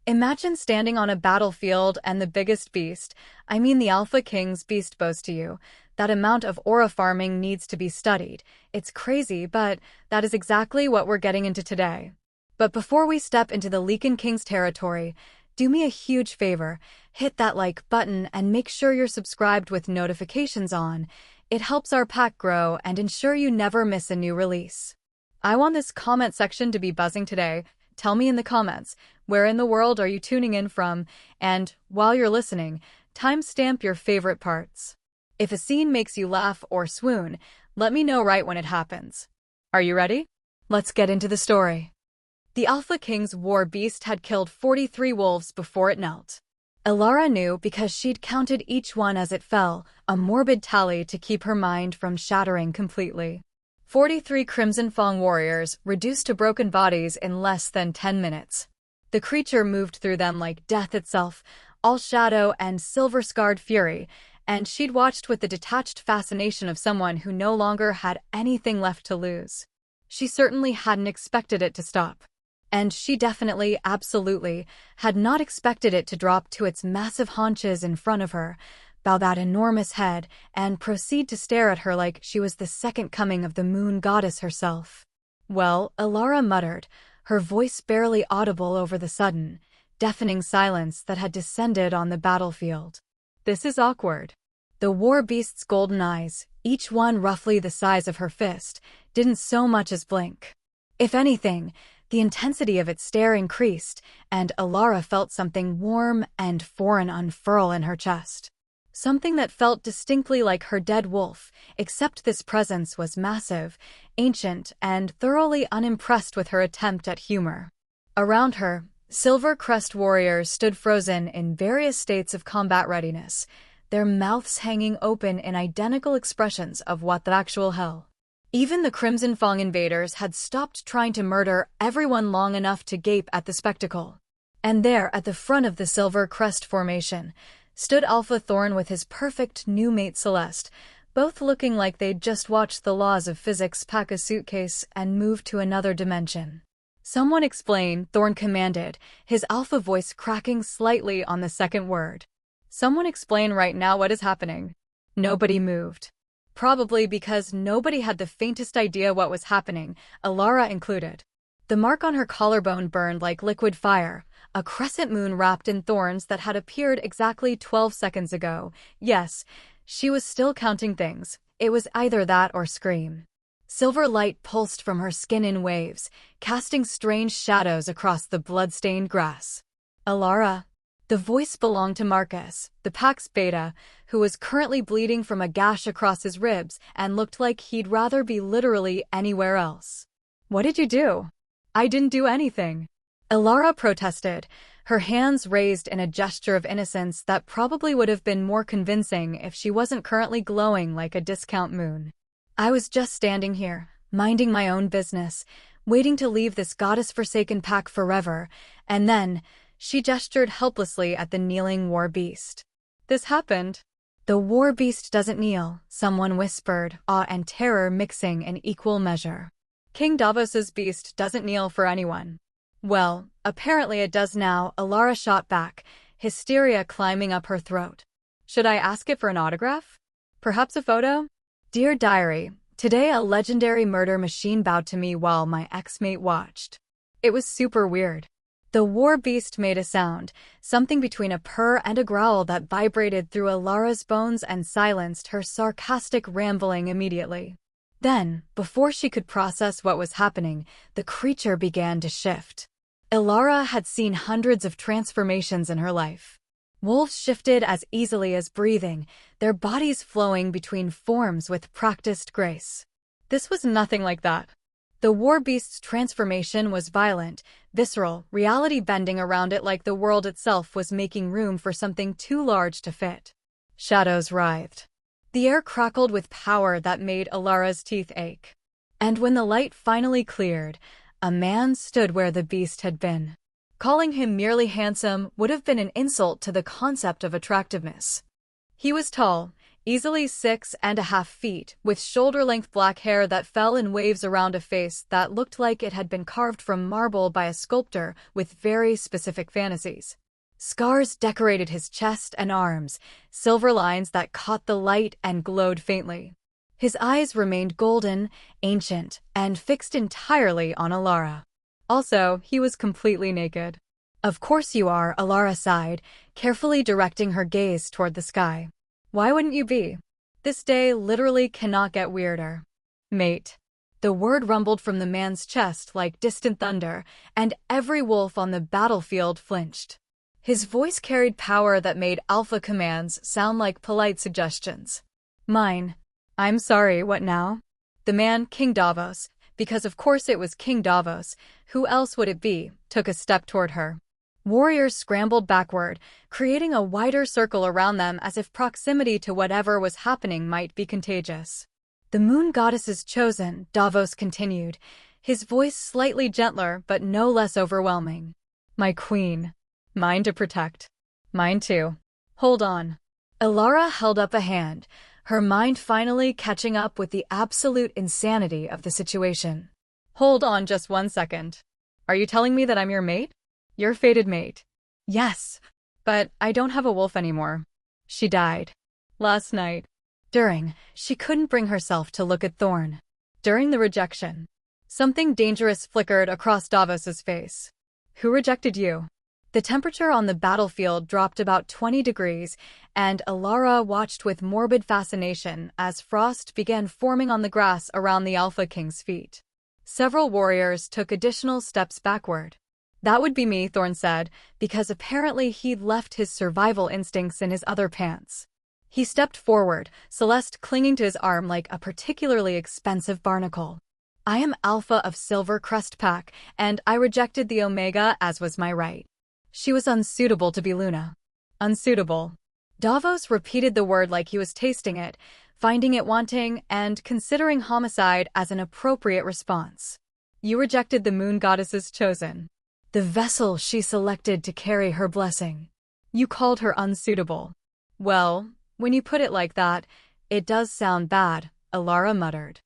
Imagine standing on a battlefield and the biggest beast, I mean the Alpha King's beast, bows to you. That amount of aura farming needs to be studied. It's crazy, but that is exactly what we're getting into today. But before we step into the Leakin King's territory, do me a huge favor, hit that like button and make sure you're subscribed with notifications on. It helps our pack grow and ensure you never miss a new release. I want this comment section to be buzzing today. Tell me in the comments, where in the world are you tuning in from? And, while you're listening, timestamp your favorite parts. If a scene makes you laugh or swoon, let me know right when it happens. Are you ready? Let's get into the story. The Alpha King's war beast had killed 43 wolves before it knelt. Elara knew because she'd counted each one as it fell, a morbid tally to keep her mind from shattering completely. 43 Crimson Fang warriors, reduced to broken bodies in less than 10 minutes. The creature moved through them like death itself, all shadow and silver-scarred fury, and she'd watched with the detached fascination of someone who no longer had anything left to lose. She certainly hadn't expected it to stop. And she definitely, absolutely, had not expected it to drop to its massive haunches in front of her, bow that enormous head, and proceed to stare at her like she was the second coming of the moon goddess herself. Well, Elara muttered, her voice barely audible over the sudden, deafening silence that had descended on the battlefield. This is awkward. The war beast's golden eyes, each one roughly the size of her fist, didn't so much as blink. If anything, the intensity of its stare increased, and Elara felt something warm and foreign unfurl in her chest. Something that felt distinctly like her dead wolf, except this presence was massive, ancient, and thoroughly unimpressed with her attempt at humor. Around her, Silver Crest warriors stood frozen in various states of combat readiness, their mouths hanging open in identical expressions of what the actual hell. Even the Crimson Fang invaders had stopped trying to murder everyone long enough to gape at the spectacle. And there, at the front of the Silver Crest formation, stood Alpha Thorn with his perfect new mate Celeste, both looking like they'd just watched the laws of physics pack a suitcase and move to another dimension. "Someone explain," Thorn commanded, his alpha voice cracking slightly on the second word. "Someone explain right now what is happening." Nobody moved. Probably because nobody had the faintest idea what was happening, Elara included. The mark on her collarbone burned like liquid fire, a crescent moon wrapped in thorns that had appeared exactly 12 seconds ago. Yes, she was still counting things. It was either that or scream. Silver light pulsed from her skin in waves, casting strange shadows across the blood-stained grass. "Elara." The voice belonged to Marcus, the pack's beta, who was currently bleeding from a gash across his ribs and looked like he'd rather be literally anywhere else. "What did you do?" "I didn't do anything," Elara protested, her hands raised in a gesture of innocence that probably would have been more convincing if she wasn't currently glowing like a discount moon. "I was just standing here, minding my own business, waiting to leave this goddess-forsaken pack forever, and then," she gestured helplessly at the kneeling war beast. "This happened." "The war beast doesn't kneel," someone whispered, awe and terror mixing in equal measure. "King Davos's beast doesn't kneel for anyone." "Well, apparently it does now," Elara shot back, hysteria climbing up her throat. "Should I ask it for an autograph? Perhaps a photo?" "Dear Diary, today a legendary murder machine bowed to me while my ex-mate watched. It was super weird." The war beast made a sound, something between a purr and a growl that vibrated through Elara's bones and silenced her sarcastic rambling immediately. Then, before she could process what was happening, the creature began to shift. Elara had seen hundreds of transformations in her life. Wolves shifted as easily as breathing, their bodies flowing between forms with practiced grace. This was nothing like that. The war beast's transformation was violent, visceral, reality bending around it like the world itself was making room for something too large to fit. Shadows writhed. The air crackled with power that made Elara's teeth ache. And when the light finally cleared, a man stood where the beast had been. Calling him merely handsome would have been an insult to the concept of attractiveness. He was tall, easily 6.5 feet, with shoulder-length black hair that fell in waves around a face that looked like it had been carved from marble by a sculptor with very specific fantasies. Scars decorated his chest and arms, silver lines that caught the light and glowed faintly. His eyes remained golden, ancient, and fixed entirely on Alara. Also, he was completely naked. "Of course you are," Alara sighed, carefully directing her gaze toward the sky. "Why wouldn't you be? This day literally cannot get weirder." "Mate." The word rumbled from the man's chest like distant thunder, and every wolf on the battlefield flinched. His voice carried power that made alpha commands sound like polite suggestions. "Mine." "I'm sorry, what now?" The man, King Davos, because of course it was King Davos, who else would it be, took a step toward her. Warriors scrambled backward, creating a wider circle around them as if proximity to whatever was happening might be contagious. "The moon goddess's chosen," Davos continued, his voice slightly gentler but no less overwhelming. "My queen. Mine to protect." "Mine too. Hold on." Alara held up a hand, her mind finally catching up with the absolute insanity of the situation. "Hold on just 1 second. Are you telling me that I'm your mate? Your fated mate?" "Yes. But I don't have a wolf anymore. She died. Last night." She couldn't bring herself to look at Thorn. During the rejection. Something dangerous flickered across Davos's face. "Who rejected you?" The temperature on the battlefield dropped about 20 degrees, and Alara watched with morbid fascination as frost began forming on the grass around the Alpha King's feet. Several warriors took additional steps backward. "That would be me," Thorn said, because apparently he'd left his survival instincts in his other pants. He stepped forward, Celeste clinging to his arm like a particularly expensive barnacle. "I am Alpha of Silver Crest Pack, and I rejected the Omega as was my right. She was unsuitable to be Luna." "Unsuitable." Davos repeated the word like he was tasting it, finding it wanting and considering homicide as an appropriate response. "You rejected the moon goddess's chosen. The vessel she selected to carry her blessing. You called her unsuitable." "Well, when you put it like that, it does sound bad," Alara muttered.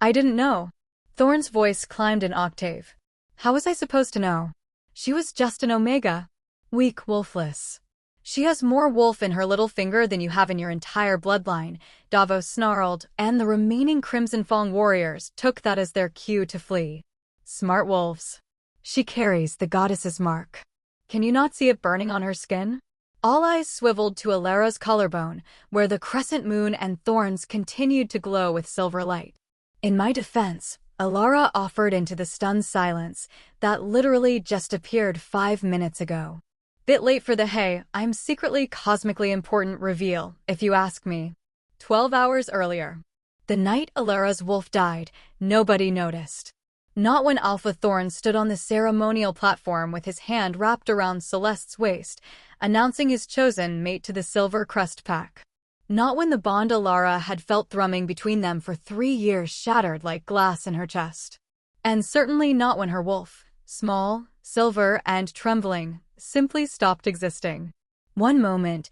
"I didn't know." Thorn's voice climbed an octave. "How was I supposed to know? She was just an Omega. Weak, wolfless. She has more wolf in her little finger than you have in your entire bloodline," Davos snarled, and the remaining Crimson Fang warriors took that as their cue to flee. "Smart wolves. She carries the goddess's mark. Can you not see it burning on her skin?" All eyes swiveled to Alara's collarbone, where the crescent moon and thorns continued to glow with silver light. "In my defense," Alara offered into the stunned silence that literally just appeared 5 minutes ago. "Bit late for the hey, I'm secretly cosmically important reveal, if you ask me. 12 hours earlier. The night Alara's wolf died, nobody noticed. Not when Alpha Thorn stood on the ceremonial platform with his hand wrapped around Celeste's waist, announcing his chosen mate to the Silver Crest Pack. Not when the bond Alara had felt thrumming between them for 3 years shattered like glass in her chest. And certainly not when her wolf, small, silver, and trembling, simply stopped existing. One moment,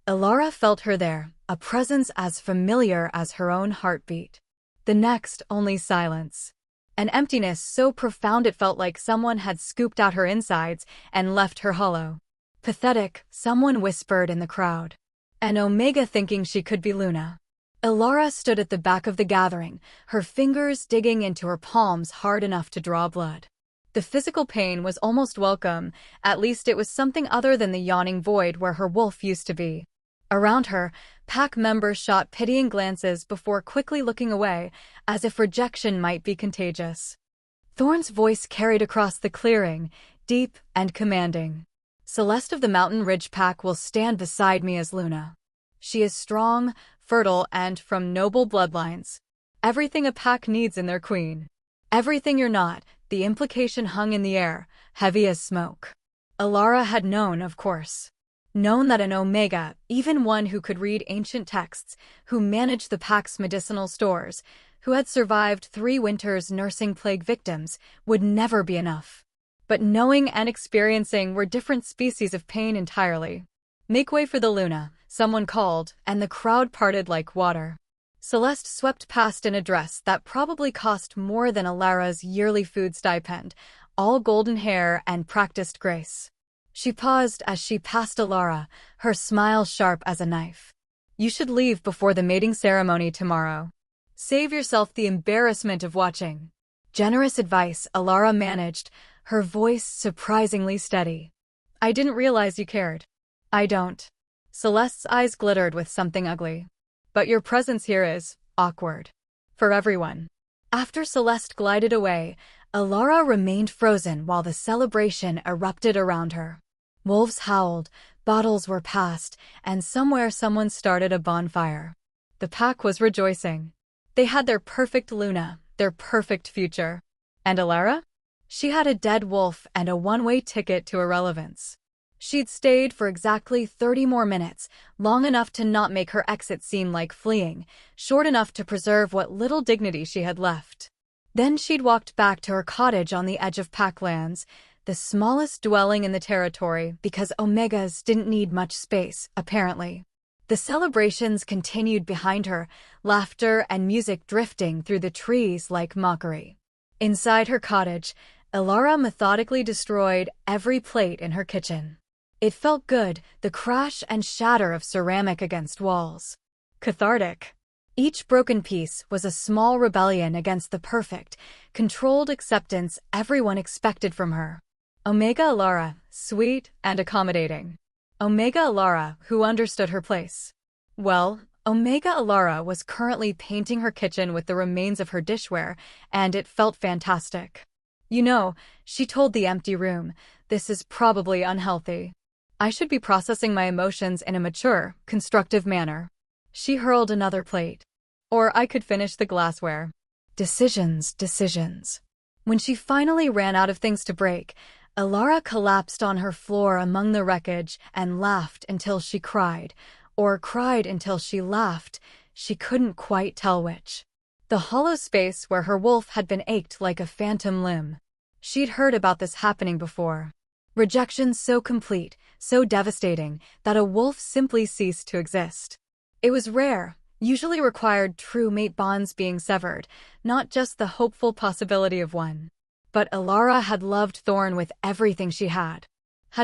Alara felt her there, a presence as familiar as her own heartbeat. The next, only silence. An emptiness so profound it felt like someone had scooped out her insides and left her hollow. "Pathetic," someone whispered in the crowd. An Omega thinking she could be Luna. Alara stood at the back of the gathering, her fingers digging into her palms hard enough to draw blood. The physical pain was almost welcome, at least it was something other than the yawning void where her wolf used to be. Around her, pack members shot pitying glances before quickly looking away, as if rejection might be contagious. Thorn's voice carried across the clearing, deep and commanding. "Celeste of the Mountain Ridge Pack will stand beside me as Luna. She is strong, fertile, and from noble bloodlines. Everything a pack needs in their queen. Everything you're not," the implication hung in the air, heavy as smoke. Alara had known, of course. Known that an Omega, even one who could read ancient texts, who managed the pack's medicinal stores, who had survived 3 winters nursing plague victims, would never be enough. But knowing and experiencing were different species of pain entirely. "Make way for the Luna," Someone called, and the crowd parted like water. Celeste swept past in a dress that probably cost more than Alara's yearly food stipend, all golden hair and practiced grace. She paused as she passed Alara, her smile sharp as a knife. You should leave before the mating ceremony tomorrow. Save yourself the embarrassment of watching. Generous advice, Alara managed, her voice surprisingly steady. I didn't realize you cared. I don't. Celeste's eyes glittered with something ugly. But your presence here is awkward. For everyone. After Celeste glided away, Alara remained frozen while the celebration erupted around her. Wolves howled, bottles were passed, and somewhere someone started a bonfire. The pack was rejoicing. They had their perfect Luna, their perfect future. And Alara? She had a dead wolf and a one-way ticket to irrelevance. She'd stayed for exactly 30 more minutes, long enough to not make her exit seem like fleeing, short enough to preserve what little dignity she had left. Then she'd walked back to her cottage on the edge of Packlands, the smallest dwelling in the territory because Omegas didn't need much space, apparently. The celebrations continued behind her, laughter and music drifting through the trees like mockery. Inside her cottage, Alara methodically destroyed every plate in her kitchen. It felt good, the crash and shatter of ceramic against walls. Cathartic. Each broken piece was a small rebellion against the perfect, controlled acceptance everyone expected from her. Omega Alara, sweet and accommodating. Omega Alara, who understood her place. Well, Omega Alara was currently painting her kitchen with the remains of her dishware, and it felt fantastic. You know, she told the empty room, this is probably unhealthy. I should be processing my emotions in a mature, constructive manner. She hurled another plate. Or I could finish the glassware. Decisions, decisions. When she finally ran out of things to break, Alara collapsed on her floor among the wreckage and laughed until she cried, or cried until she laughed, she couldn't quite tell which. The hollow space where her wolf had been ached like a phantom limb. She'd heard about this happening before. Rejection so complete, so devastating, that a wolf simply ceased to exist. It was rare, usually required true mate bonds being severed, not just the hopeful possibility of one. But Alara had loved Thorn with everything she had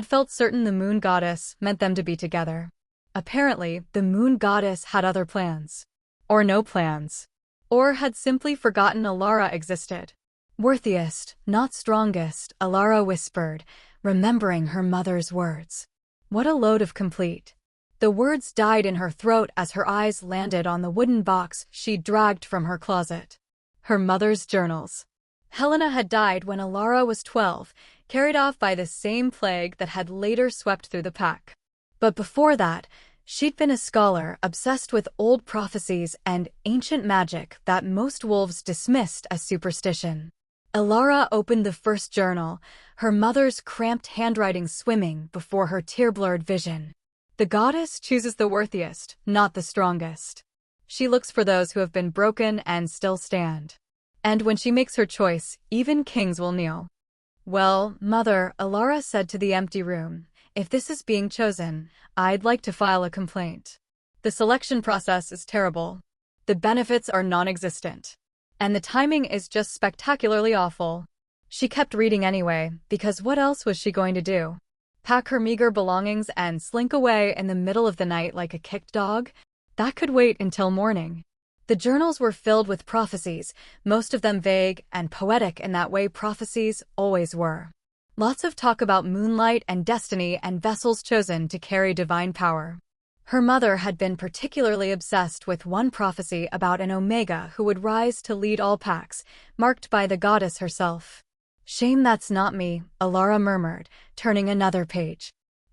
felt certain the moon goddess meant them to be together. Apparently, the moon goddess had other plans. Or no plans. Or had simply forgotten Alara existed. Worthiest, not strongest, Alara whispered, remembering her mother's words. What a load of complete. The words died in her throat as her eyes landed on the wooden box she'd dragged from her closet. Her mother's journals. Helena had died when Alara was 12, carried off by the same plague that had later swept through the pack. But before that, she'd been a scholar obsessed with old prophecies and ancient magic that most wolves dismissed as superstition. Alara opened the first journal, her mother's cramped handwriting swimming before her tear-blurred vision. The goddess chooses the worthiest, not the strongest. She looks for those who have been broken and still stand. And when she makes her choice, even kings will kneel. Well, Mother, Alara said to the empty room, if this is being chosen, I'd like to file a complaint. The selection process is terrible. The benefits are non-existent. And the timing is just spectacularly awful. She kept reading anyway, because what else was she going to do? Pack her meager belongings and slink away in the middle of the night like a kicked dog? That could wait until morning. The journals were filled with prophecies, most of them vague and poetic in that way prophecies always were. Lots of talk about moonlight and destiny and vessels chosen to carry divine power. Her mother had been particularly obsessed with one prophecy about an Omega who would rise to lead all packs, marked by the goddess herself. Shame that's not me, Alara murmured, turning another page.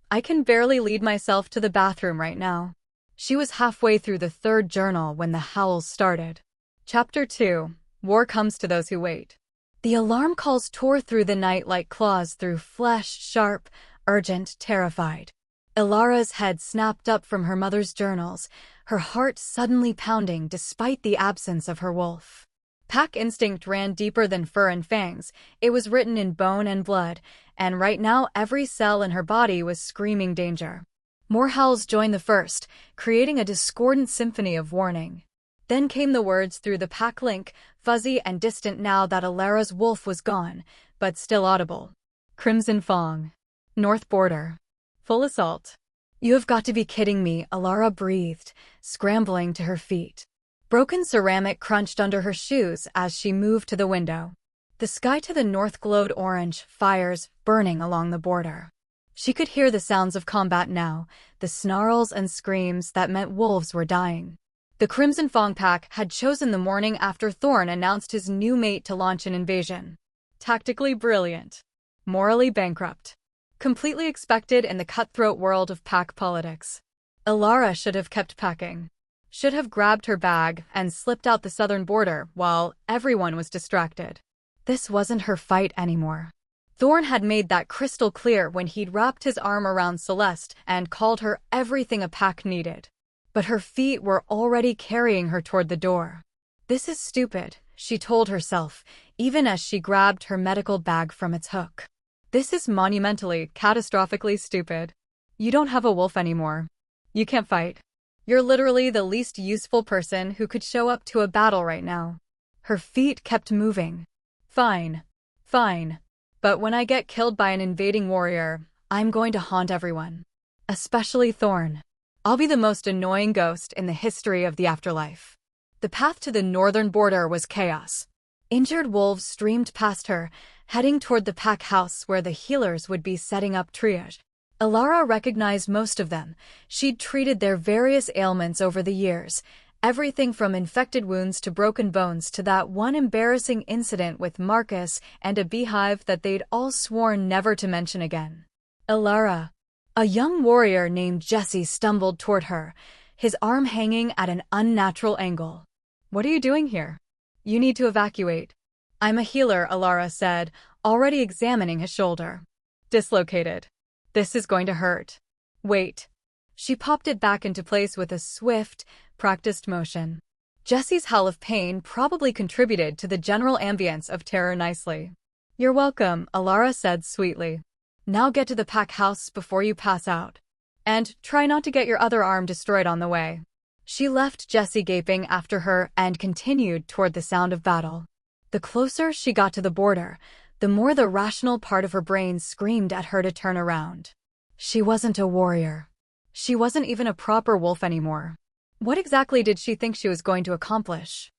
I can barely lead myself to the bathroom right now. She was halfway through the third journal when the howls started. Chapter 2. War comes to those who wait. The alarm calls tore through the night like claws through flesh, sharp, urgent, terrified. Alara's head snapped up from her mother's journals, her heart suddenly pounding despite the absence of her wolf. Pack instinct ran deeper than fur and fangs. It was written in bone and blood, and right now every cell in her body was screaming danger. More howls joined the first, creating a discordant symphony of warning. Then came the words through the pack link, fuzzy and distant now that Alara's wolf was gone, but still audible. Crimson Fong. North Border. Full assault. You have got to be kidding me, Alara breathed, scrambling to her feet. Broken ceramic crunched under her shoes as she moved to the window. The sky to the north glowed orange, fires burning along the border. She could hear the sounds of combat now, the snarls and screams that meant wolves were dying. The Crimson Fong pack had chosen the morning after Thorn announced his new mate to launch an invasion. Tactically brilliant. Morally bankrupt. Completely expected in the cutthroat world of pack politics. Alara should have kept packing. Should have grabbed her bag and slipped out the southern border while everyone was distracted. This wasn't her fight anymore. Thorn had made that crystal clear when he'd wrapped his arm around Celeste and called her everything a pack needed. But her feet were already carrying her toward the door. This is stupid, she told herself, even as she grabbed her medical bag from its hook. This is monumentally, catastrophically stupid. You don't have a wolf anymore. You can't fight. You're literally the least useful person who could show up to a battle right now. Her feet kept moving. Fine. Fine. But when I get killed by an invading warrior, I'm going to haunt everyone. Especially Thorn. I'll be the most annoying ghost in the history of the afterlife. The path to the northern border was chaos. Injured wolves streamed past her, heading toward the pack house where the healers would be setting up triage. Alara recognized most of them. She'd treated their various ailments over the years, everything from infected wounds to broken bones to that one embarrassing incident with Marcus and a beehive that they'd all sworn never to mention again. Alara. A young warrior named Jesse stumbled toward her, his arm hanging at an unnatural angle. What are you doing here? You need to evacuate. I'm a healer, Alara said, already examining his shoulder. Dislocated. This is going to hurt. Wait. She popped it back into place with a swift, practiced motion. Jesse's howl of pain probably contributed to the general ambience of terror nicely. You're welcome, Alara said sweetly. Now get to the pack house before you pass out. And try not to get your other arm destroyed on the way. She left Jesse gaping after her and continued toward the sound of battle. The closer she got to the border, the more the rational part of her brain screamed at her to turn around. She wasn't a warrior. She wasn't even a proper wolf anymore. What exactly did she think she was going to accomplish?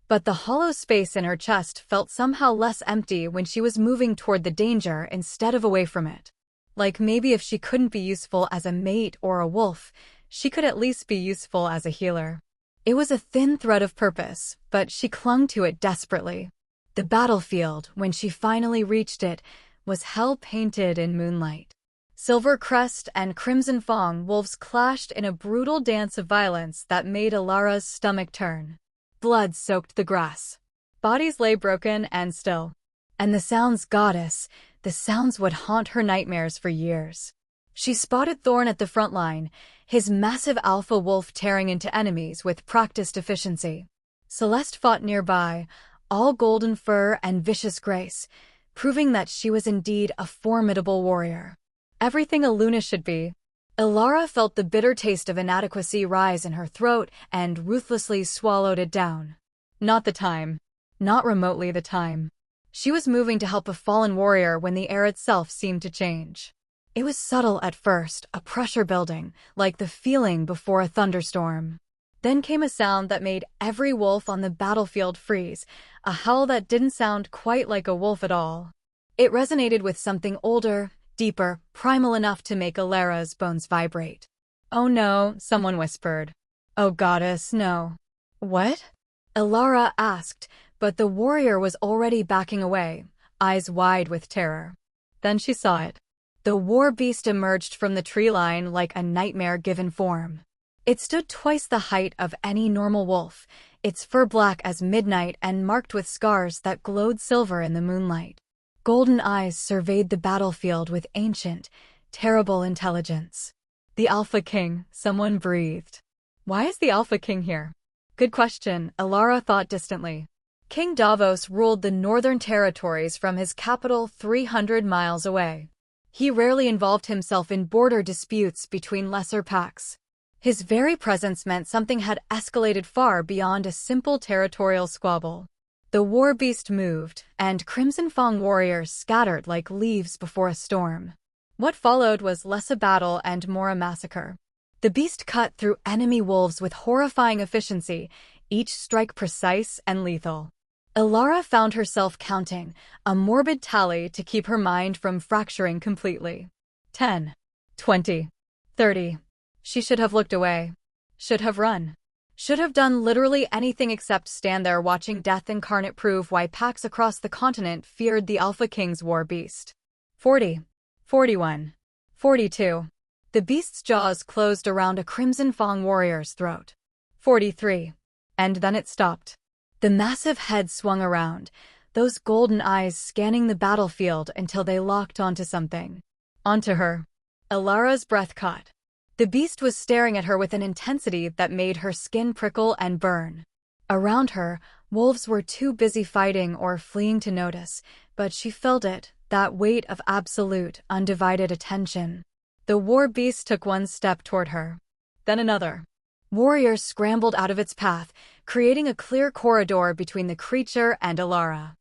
But the hollow space in her chest felt somehow less empty when she was moving toward the danger instead of away from it. Like maybe if she couldn't be useful as a mate or a wolf, she could at least be useful as a healer. It was a thin thread of purpose, but she clung to it desperately. The battlefield, when she finally reached it, was hell-painted in moonlight. Silver Crest and Crimson Fong wolves clashed in a brutal dance of violence that made Alara's stomach turn. Blood soaked the grass. Bodies lay broken and still. And the sounds goddess, the sounds would haunt her nightmares for years. She spotted Thorn at the front line, his massive alpha wolf tearing into enemies with practiced efficiency. Celeste fought nearby, all golden fur and vicious grace, proving that she was indeed a formidable warrior. Everything a Luna should be. Alara felt the bitter taste of inadequacy rise in her throat and ruthlessly swallowed it down. Not the time. Not remotely the time. She was moving to help a fallen warrior when the air itself seemed to change. It was subtle at first, a pressure building, like the feeling before a thunderstorm. Then came a sound that made every wolf on the battlefield freeze, a howl that didn't sound quite like a wolf at all. It resonated with something older, deeper, primal enough to make Alara's bones vibrate. Oh no, someone whispered. Oh goddess, no. What? Alara asked, but the warrior was already backing away, eyes wide with terror. Then she saw it. The war beast emerged from the tree line like a nightmare-given form. It stood twice the height of any normal wolf, its fur black as midnight and marked with scars that glowed silver in the moonlight. Golden eyes surveyed the battlefield with ancient, terrible intelligence. The Alpha King, someone breathed. Why is the Alpha King here? Good question, Alara thought distantly. King Davos ruled the northern territories from his capital 300 miles away. He rarely involved himself in border disputes between lesser packs. His very presence meant something had escalated far beyond a simple territorial squabble. The war beast moved, and Crimson Fang warriors scattered like leaves before a storm. What followed was less a battle and more a massacre. The beast cut through enemy wolves with horrifying efficiency, each strike precise and lethal. Ilara found herself counting, a morbid tally to keep her mind from fracturing completely. 10, 20, 30. She should have looked away. Should have run. Should have done literally anything except stand there watching death incarnate prove why packs across the continent feared the Alpha King's war beast. 40, 41, 42. The beast's jaws closed around a Crimson Fang warrior's throat. 43. And then it stopped. The massive head swung around, those golden eyes scanning the battlefield until they locked onto something. Onto her. Ilara's breath caught. The beast was staring at her with an intensity that made her skin prickle and burn. Around her, wolves were too busy fighting or fleeing to notice, but she felt it, that weight of absolute, undivided attention. The war beast took one step toward her. Then another. Warriors scrambled out of its path, creating a clear corridor between the creature and Ilara.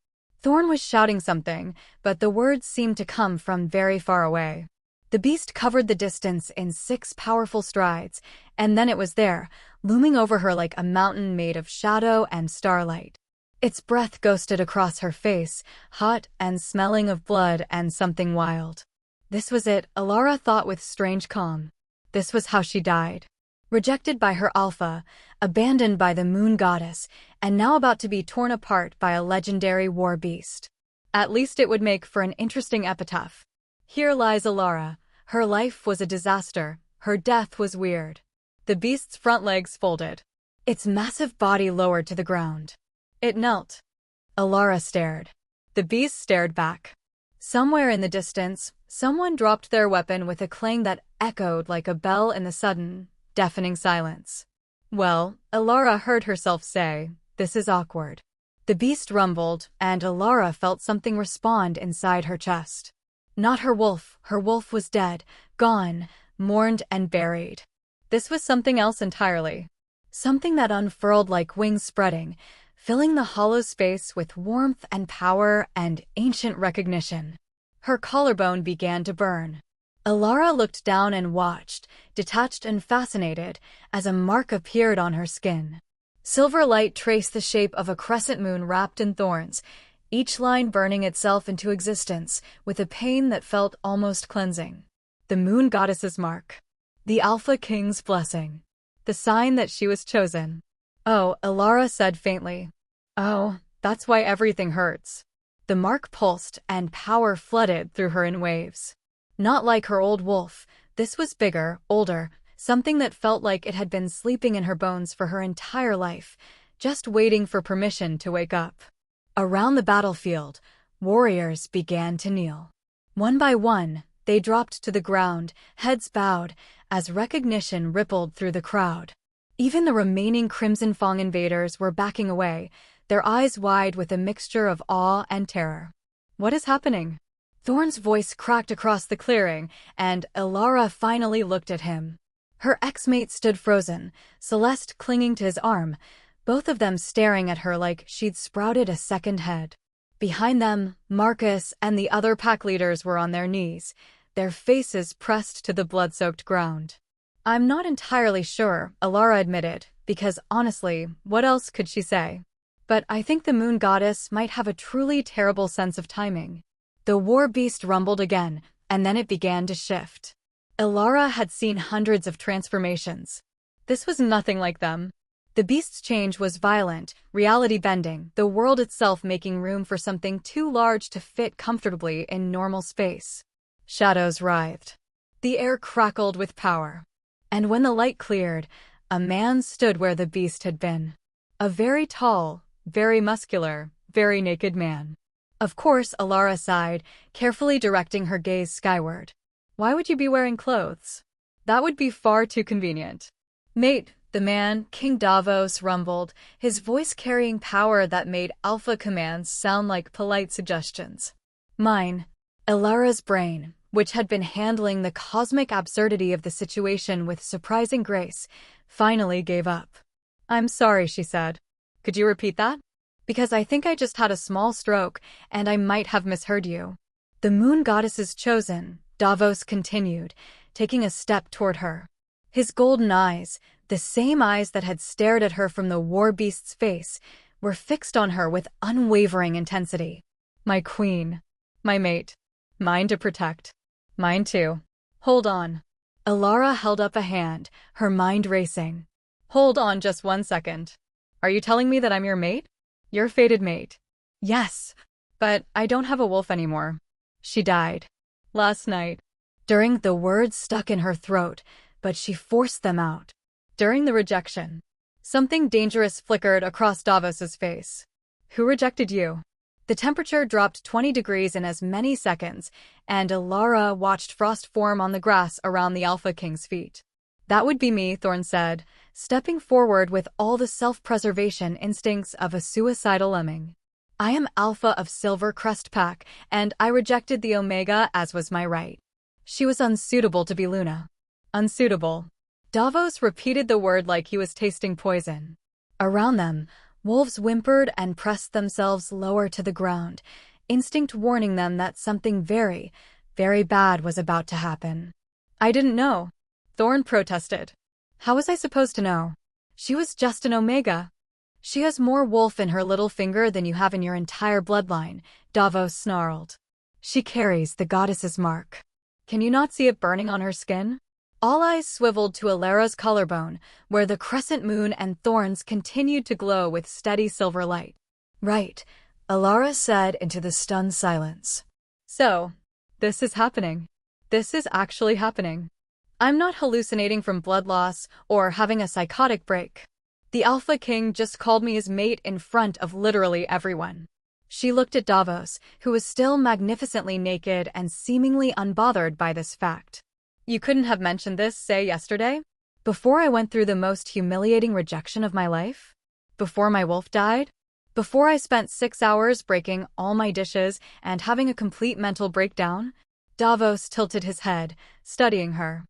Thorn was shouting something, but the words seemed to come from very far away. The beast covered the distance in 6 powerful strides, and then it was there, looming over her like a mountain made of shadow and starlight. Its breath ghosted across her face, hot and smelling of blood and something wild. This was it, Ilara thought with strange calm. This was how she died. Rejected by her alpha, abandoned by the moon goddess, and now about to be torn apart by a legendary war beast. At least it would make for an interesting epitaph. Here lies Ilara. Her life was a disaster. Her death was weird. The beast's front legs folded. Its massive body lowered to the ground. It knelt. Ilara stared. The beast stared back. Somewhere in the distance, someone dropped their weapon with a clang that echoed like a bell in the sudden, deafening silence. Well, Ilara heard herself say, "This is awkward." The beast rumbled, and Ilara felt something respond inside her chest. Not her wolf was dead, gone, mourned and buried. This was something else entirely. Something that unfurled like wings spreading, filling the hollow space with warmth and power and ancient recognition. Her collarbone began to burn. Ilara looked down and watched, detached and fascinated, as a mark appeared on her skin. Silver light traced the shape of a crescent moon wrapped in thorns, each line burning itself into existence with a pain that felt almost cleansing. The moon goddess's mark. The Alpha King's blessing. The sign that she was chosen. "Oh," Ilara said faintly. "Oh, that's why everything hurts." The mark pulsed and power flooded through her in waves. Not like her old wolf, this was bigger, older, something that felt like it had been sleeping in her bones for her entire life, just waiting for permission to wake up. Around the battlefield, warriors began to kneel. One by one, they dropped to the ground, heads bowed, as recognition rippled through the crowd. Even the remaining Crimson Fang invaders were backing away, their eyes wide with a mixture of awe and terror. "What is happening?" Thorn's voice cracked across the clearing, and Ilara finally looked at him. Her ex-mate stood frozen, Celeste clinging to his arm, both of them staring at her like she'd sprouted a second head. Behind them, Marcus and the other pack leaders were on their knees, their faces pressed to the blood-soaked ground. "I'm not entirely sure," Ilara admitted, because honestly, what else could she say? "But I think the moon goddess might have a truly terrible sense of timing." The war beast rumbled again, and then it began to shift. Ilara had seen hundreds of transformations. This was nothing like them. The beast's change was violent, reality-bending, the world itself making room for something too large to fit comfortably in normal space. Shadows writhed. The air crackled with power. And when the light cleared, a man stood where the beast had been. A very tall, very muscular, very naked man. Of course, Ilara sighed, carefully directing her gaze skyward. "Why would you be wearing clothes? That would be far too convenient." "Mate," the man, King Davos, rumbled, his voice carrying power that made alpha commands sound like polite suggestions. "Mine." Ilara's brain, which had been handling the cosmic absurdity of the situation with surprising grace, finally gave up. "I'm sorry," she said. "Could you repeat that? Because I think I just had a small stroke, and I might have misheard you." "The moon goddess's chosen," Davos continued, taking a step toward her. His golden eyes, the same eyes that had stared at her from the war beast's face, were fixed on her with unwavering intensity. "My queen. My mate. Mine to protect. Mine too. Hold on." Alara held up a hand, her mind racing. "Hold on just 1 second. Are you telling me that I'm your mate? Your fated mate?" "Yes. But I don't have a wolf anymore. She died. Last night." During the words stuck in her throat, but she forced them out. During the rejection. Something dangerous flickered across Davos's face. "Who rejected you?" The temperature dropped 20 degrees in as many seconds, and Alara watched frost form on the grass around the Alpha King's feet. "That would be me," Thorn said, stepping forward with all the self-preservation instincts of a suicidal lemming. "I am Alpha of Silver Crest Pack, and I rejected the Omega as was my right." She was unsuitable to be Luna. Unsuitable. Davos repeated the word like he was tasting poison. Around them, wolves whimpered and pressed themselves lower to the ground, instinct warning them that something very, very bad was about to happen. "I didn't know," Thorn protested. "How was I supposed to know? She was just an Omega." "She has more wolf in her little finger than you have in your entire bloodline," Davos snarled. "She carries the goddess's mark. Can you not see it burning on her skin?" All eyes swiveled to Alara's collarbone, where the crescent moon and thorns continued to glow with steady silver light. "Right," Alara said into the stunned silence. "So, this is happening. This is actually happening. I'm not hallucinating from blood loss or having a psychotic break. The Alpha King just called me his mate in front of literally everyone." She looked at Davos, who was still magnificently naked and seemingly unbothered by this fact. "You couldn't have mentioned this, say, yesterday? Before I went through the most humiliating rejection of my life? Before my wolf died? Before I spent 6 hours breaking all my dishes and having a complete mental breakdown?" Davos tilted his head, studying her.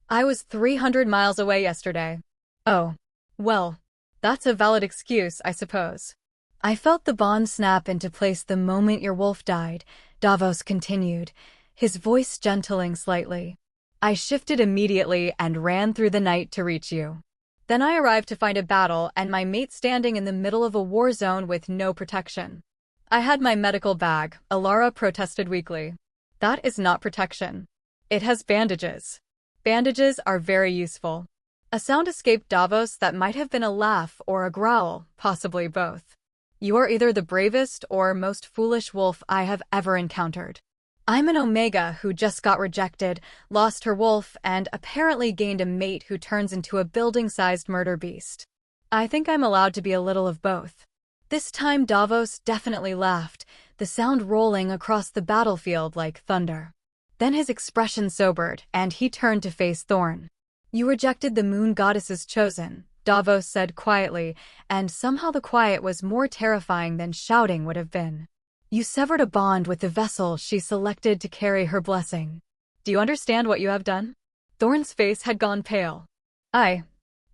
"I was 300 miles away yesterday." "Oh. Well, that's a valid excuse, I suppose." "I felt the bond snap into place the moment your wolf died," Davos continued, his voice gentling slightly. "I shifted immediately and ran through the night to reach you. Then I arrived to find a battle and my mate standing in the middle of a war zone with no protection." "I had my medical bag," Alara protested weakly. "That is not protection. It has bandages. Bandages are very useful." A sound escaped Davos that might have been a laugh or a growl, possibly both. "You are either the bravest or most foolish wolf I have ever encountered. I'm an Omega who just got rejected, lost her wolf, and apparently gained a mate who turns into a building-sized murder beast. I think I'm allowed to be a little of both." This time Davos definitely laughed, the sound rolling across the battlefield like thunder. Then his expression sobered, and he turned to face Thorn. "You rejected the moon goddess's chosen," Davos said quietly, and somehow the quiet was more terrifying than shouting would have been. "You severed a bond with the vessel she selected to carry her blessing. Do you understand what you have done?" Thorn's face had gone pale. I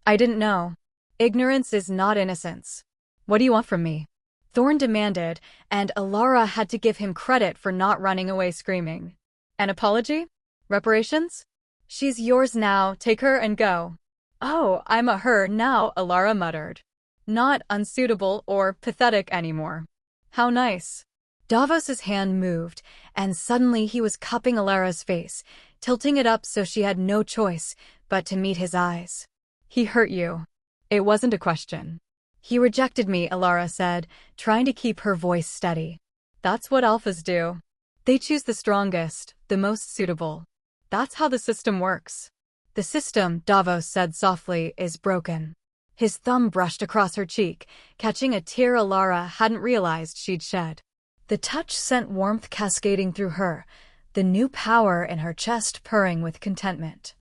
didn't know. Ignorance is not innocence. What do you want from me?" Thorn demanded, and Alara had to give him credit for not running away screaming. "An apology? Reparations? She's yours now, take her and go." "Oh, I'm a her now," Alara muttered. "Not unsuitable or pathetic anymore. How nice." Davos's hand moved, and suddenly he was cupping Alara's face, tilting it up so she had no choice but to meet his eyes. "He hurt you. It wasn't a question." "He rejected me," Alara said, trying to keep her voice steady. "That's what alphas do. They choose the strongest, the most suitable. That's how the system works." "The system," Davos said softly, "is broken." His thumb brushed across her cheek, catching a tear Alara hadn't realized she'd shed. The touch sent warmth cascading through her, the new power in her chest purring with contentment.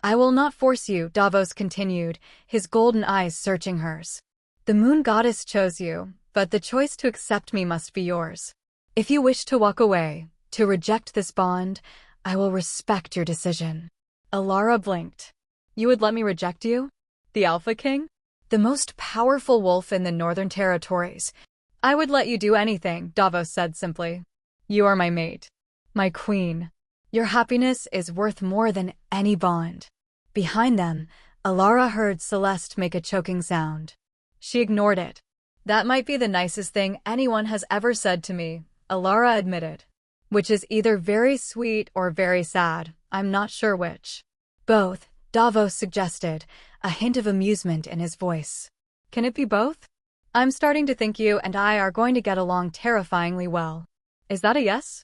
"I will not force you," Davos continued, his golden eyes searching hers. "The moon goddess chose you, but the choice to accept me must be yours. If you wish to walk away, to reject this bond, I will respect your decision. Alara blinked. You would let me reject you? The Alpha King? The most powerful wolf in the Northern Territories. I would let you do anything, Davos said simply. You are my mate. My queen. Your happiness is worth more than any bond. Behind them, Alara heard Celeste make a choking sound. She ignored it. That might be the nicest thing anyone has ever said to me, Alara admitted. Which is either very sweet or very sad, I'm not sure which. Both, Davos suggested, a hint of amusement in his voice. Can it be both? I'm starting to think you and I are going to get along terrifyingly well. Is that a yes?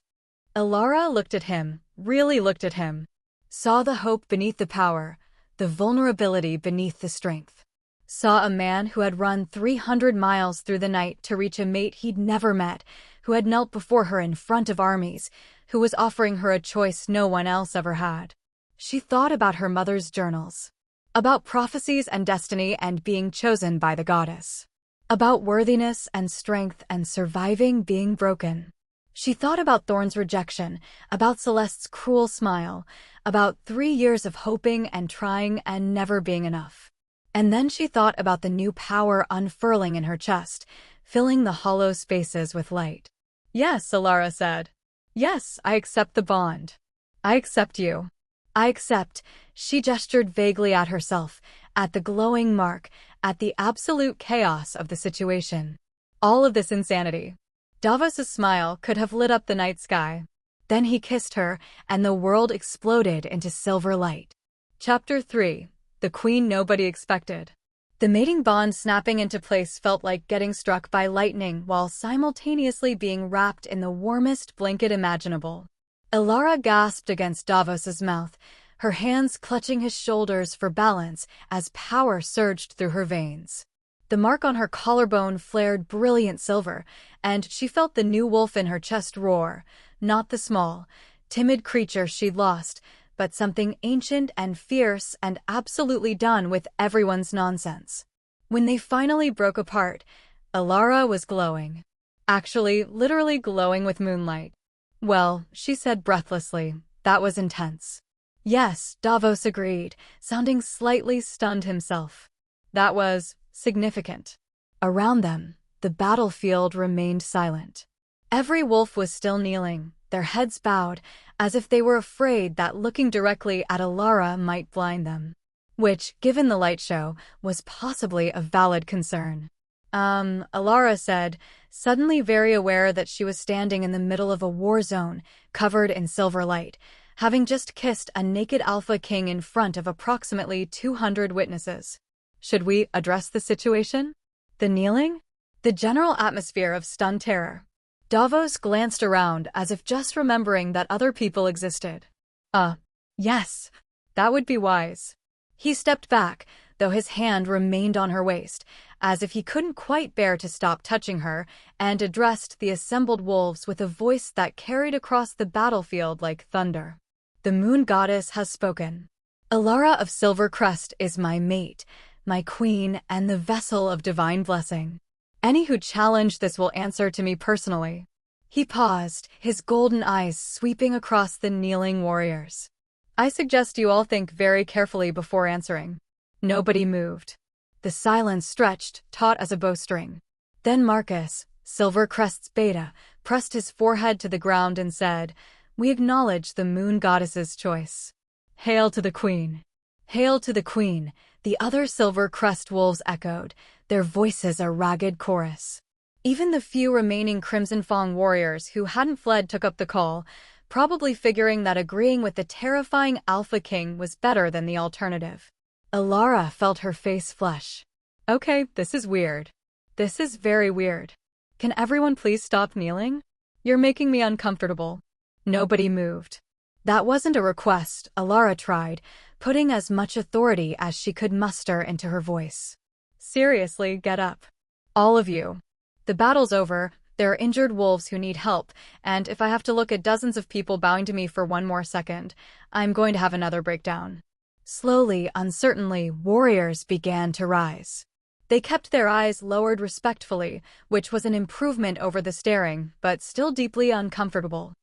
Alara looked at him, really looked at him. Saw the hope beneath the power, the vulnerability beneath the strength. Saw a man who had run 300 miles through the night to reach a mate he'd never met, who had knelt before her in front of armies, who was offering her a choice no one else ever had. She thought about her mother's journals. About prophecies and destiny and being chosen by the goddess. About worthiness and strength and surviving being broken. She thought about Thorne's rejection, about Celeste's cruel smile, about 3 years of hoping and trying and never being enough. And then she thought about the new power unfurling in her chest, filling the hollow spaces with light. Yes, Alara said. Yes, I accept the bond. I accept you. I accept, she gestured vaguely at herself, at the glowing mark, at the absolute chaos of the situation. All of this insanity. Davos's smile could have lit up the night sky. Then he kissed her, and the world exploded into silver light. Chapter 3. The Queen Nobody Expected. The mating bond snapping into place felt like getting struck by lightning while simultaneously being wrapped in the warmest blanket imaginable. Alara gasped against Davos's mouth, her hands clutching his shoulders for balance as power surged through her veins. The mark on her collarbone flared brilliant silver, and she felt the new wolf in her chest roar, not the small, timid creature she'd lost, but something ancient and fierce and absolutely done with everyone's nonsense. When they finally broke apart, Alara was glowing. Actually, literally glowing with moonlight. Well, she said breathlessly, that was intense. Yes, Davos agreed, sounding slightly stunned himself. That was significant. Around them, the battlefield remained silent. Every wolf was still kneeling, their heads bowed, as if they were afraid that looking directly at Alara might blind them. Which, given the light show, was possibly a valid concern. Alara said, suddenly very aware that she was standing in the middle of a war zone, covered in silver light, having just kissed a naked Alpha King in front of approximately 200 witnesses. Should we address the situation? The kneeling? The general atmosphere of stunned terror. Davos glanced around as if just remembering that other people existed. Yes, that would be wise. He stepped back, though his hand remained on her waist, as if he couldn't quite bear to stop touching her, and addressed the assembled wolves with a voice that carried across the battlefield like thunder. The moon goddess has spoken. Alara of Silver Crest is my mate, my queen, and the vessel of divine blessing. Any who challenge this will answer to me personally. He paused, his golden eyes sweeping across the kneeling warriors. I suggest you all think very carefully before answering. Nobody moved. The silence stretched, taut as a bowstring. Then Marcus, Silver Crest's beta, pressed his forehead to the ground and said, "We acknowledge the moon goddess's choice." Hail to the queen. Hail to the queen, the other Silver Crest wolves echoed, their voices a ragged chorus. Even the few remaining Crimson Fang warriors who hadn't fled took up the call, probably figuring that agreeing with the terrifying Alpha King was better than the alternative. Alara felt her face flush. Okay, this is weird. This is very weird. Can everyone please stop kneeling? You're making me uncomfortable. Nobody moved. That wasn't a request, Alara tried, putting as much authority as she could muster into her voice. Seriously, get up. All of you. The battle's over, there are injured wolves who need help, and if I have to look at dozens of people bowing to me for one more second, I'm going to have another breakdown. Slowly, uncertainly, warriors began to rise. They kept their eyes lowered respectfully, which was an improvement over the staring, but still deeply uncomfortable.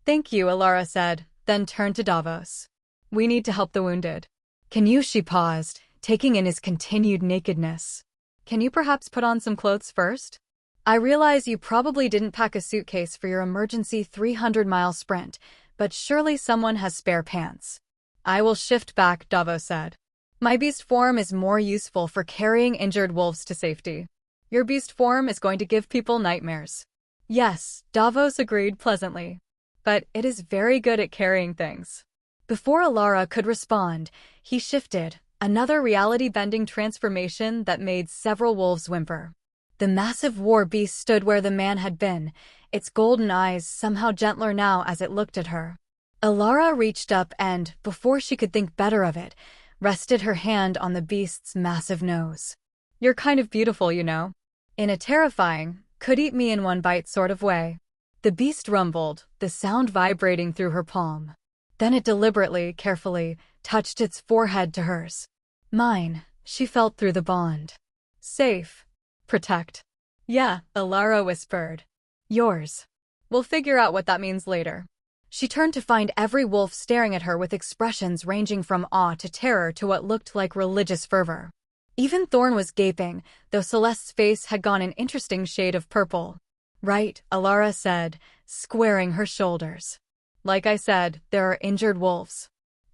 Thank you, Alara said, then turned to Davos. We need to help the wounded. Can you? She paused, taking in his continued nakedness. Can you perhaps put on some clothes first? I realize you probably didn't pack a suitcase for your emergency 300-mile sprint, but surely someone has spare pants. I will shift back, Davos said. My beast form is more useful for carrying injured wolves to safety. Your beast form is going to give people nightmares. Yes, Davos agreed pleasantly. But it is very good at carrying things. Before Alara could respond, he shifted, another reality-bending transformation that made several wolves whimper. The massive war beast stood where the man had been, its golden eyes somehow gentler now as it looked at her. Alara reached up and, before she could think better of it, rested her hand on the beast's massive nose. You're kind of beautiful, you know. In a terrifying, could-eat-me-in-one-bite sort of way. The beast rumbled, the sound vibrating through her palm. Then it deliberately, carefully, touched its forehead to hers. Mine, she felt through the bond. Safe. Protect. Yeah, Alara whispered. Yours. We'll figure out what that means later. She turned to find every wolf staring at her with expressions ranging from awe to terror to what looked like religious fervor. Even Thorn was gaping, though Celeste's face had gone an interesting shade of purple. Right, Alara said, squaring her shoulders. Like I said, there are injured wolves.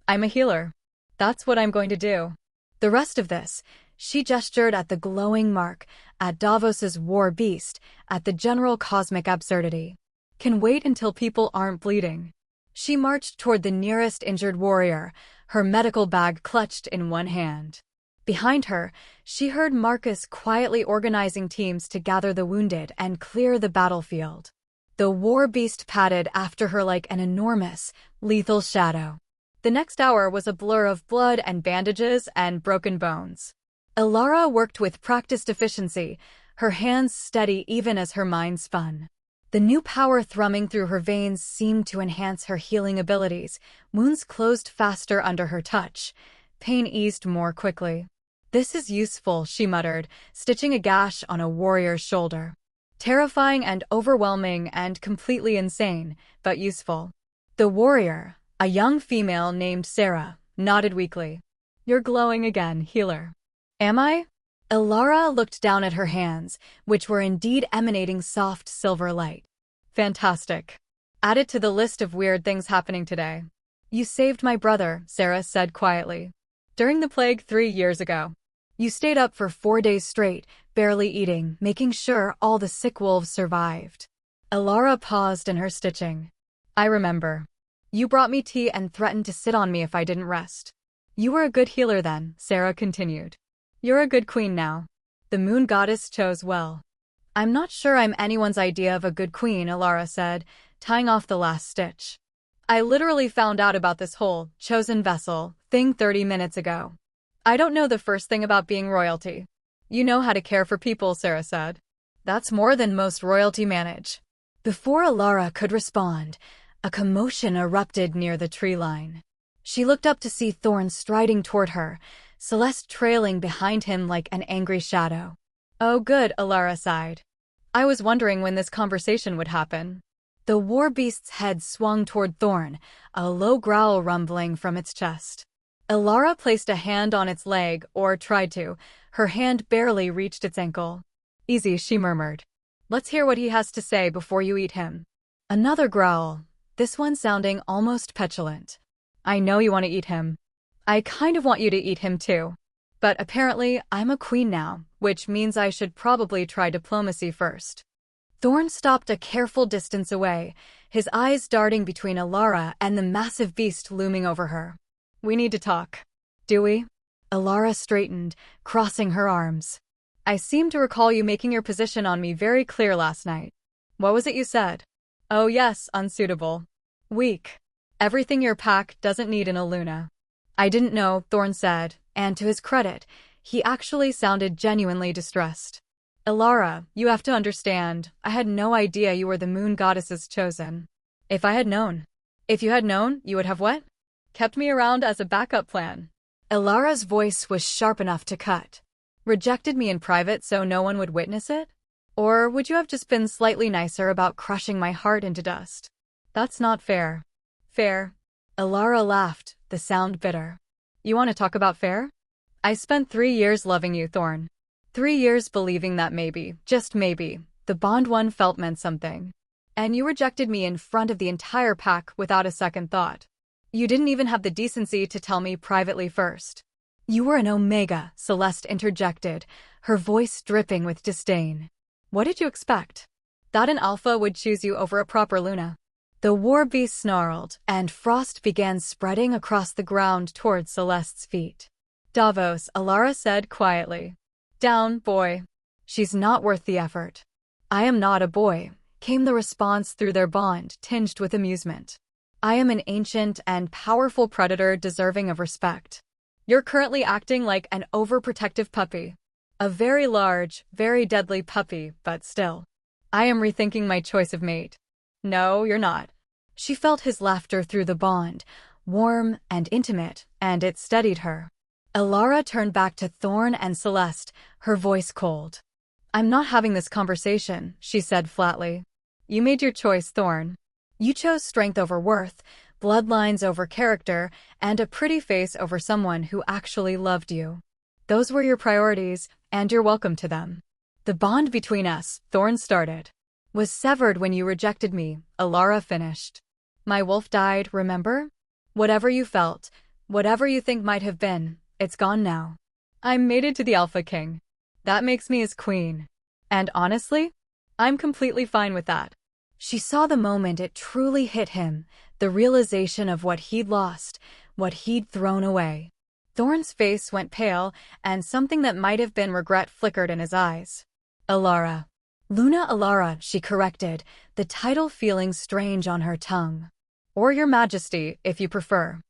I'm a healer. That's what I'm going to do. The rest of this, she gestured at the glowing mark, at Davos's war beast, at the general cosmic absurdity. Can wait until people aren't bleeding. She marched toward the nearest injured warrior, her medical bag clutched in one hand. Behind her, she heard Marcus quietly organizing teams to gather the wounded and clear the battlefield. The war beast padded after her like an enormous, lethal shadow. The next hour was a blur of blood and bandages and broken bones. Alara worked with practiced efficiency, her hands steady even as her mind spun. The new power thrumming through her veins seemed to enhance her healing abilities. Wounds closed faster under her touch. Pain eased more quickly. This is useful, she muttered, stitching a gash on a warrior's shoulder. Terrifying and overwhelming and completely insane, but useful. The warrior, a young female named Sarah, nodded weakly. You're glowing again, healer. Am I? Alara looked down at her hands, which were indeed emanating soft silver light. Fantastic. Add it to the list of weird things happening today. You saved my brother, Sarah said quietly. During the plague 3 years ago. You stayed up for 4 days straight, barely eating, making sure all the sick wolves survived. Alara paused in her stitching. I remember. You brought me tea and threatened to sit on me if I didn't rest. You were a good healer then, Sarah continued. You're a good queen now. The moon goddess chose well. I'm not sure I'm anyone's idea of a good queen, Alara said, tying off the last stitch. I literally found out about this whole chosen vessel thing 30 minutes ago. I don't know the first thing about being royalty. You know how to care for people, Sarah said. That's more than most royalty manage. Before Alara could respond, a commotion erupted near the tree line. She looked up to see Thorn striding toward her, Celeste trailing behind him like an angry shadow. Oh good, Alara sighed. I was wondering when this conversation would happen. The war beast's head swung toward Thorn, a low growl rumbling from its chest. Alara placed a hand on its leg, or tried to. Her hand barely reached its ankle. Easy, she murmured. Let's hear what he has to say before you eat him. Another growl, this one sounding almost petulant. I know you want to eat him. I kind of want you to eat him too. But apparently, I'm a queen now, which means I should probably try diplomacy first. Thorn stopped a careful distance away, his eyes darting between Alara and the massive beast looming over her. We need to talk. Do we? Alara straightened, crossing her arms. I seem to recall you making your position on me very clear last night. What was it you said? Oh yes, unsuitable. Weak. Everything your pack doesn't need in a Luna. I didn't know, Thorn said, and to his credit, he actually sounded genuinely distressed. Alara, you have to understand, I had no idea you were the moon goddess's chosen. If I had known. If you had known, you would have what? Kept me around as a backup plan. Alara's voice was sharp enough to cut. Rejected me in private so no one would witness it? Or would you have just been slightly nicer about crushing my heart into dust? That's not fair. Fair. Alara laughed, the sound bitter. You want to talk about fair? I spent 3 years loving you, Thorn. 3 years believing that maybe, just maybe, the bond one felt meant something. And you rejected me in front of the entire pack without a second thought. You didn't even have the decency to tell me privately first. You were an Omega, Celeste interjected, her voice dripping with disdain. What did you expect? That an Alpha would choose you over a proper Luna? The war beast snarled, and frost began spreading across the ground toward Celeste's feet. Davos, Alara said quietly. Down, boy. She's not worth the effort. I am not a boy, came the response through their bond, tinged with amusement. I am an ancient and powerful predator deserving of respect. You're currently acting like an overprotective puppy. A very large, very deadly puppy, but still. I am rethinking my choice of mate. No, you're not. She felt his laughter through the bond, warm and intimate, and it steadied her. Alara turned back to Thorn and Celeste, her voice cold. I'm not having this conversation, she said flatly. You made your choice, Thorn. You chose strength over worth, bloodlines over character, and a pretty face over someone who actually loved you. Those were your priorities, and you're welcome to them. The bond between us, Thorn started, was severed when you rejected me, Alara finished. My wolf died, remember? Whatever you felt, whatever you think might have been, it's gone now. I'm mated to the Alpha King. That makes me his queen. And honestly, I'm completely fine with that. She saw the moment it truly hit him, the realization of what he'd lost, what he'd thrown away. Thorn's face went pale, and something that might have been regret flickered in his eyes. Alara. Luna Alara, she corrected, the title feeling strange on her tongue. Or Your Majesty, if you prefer.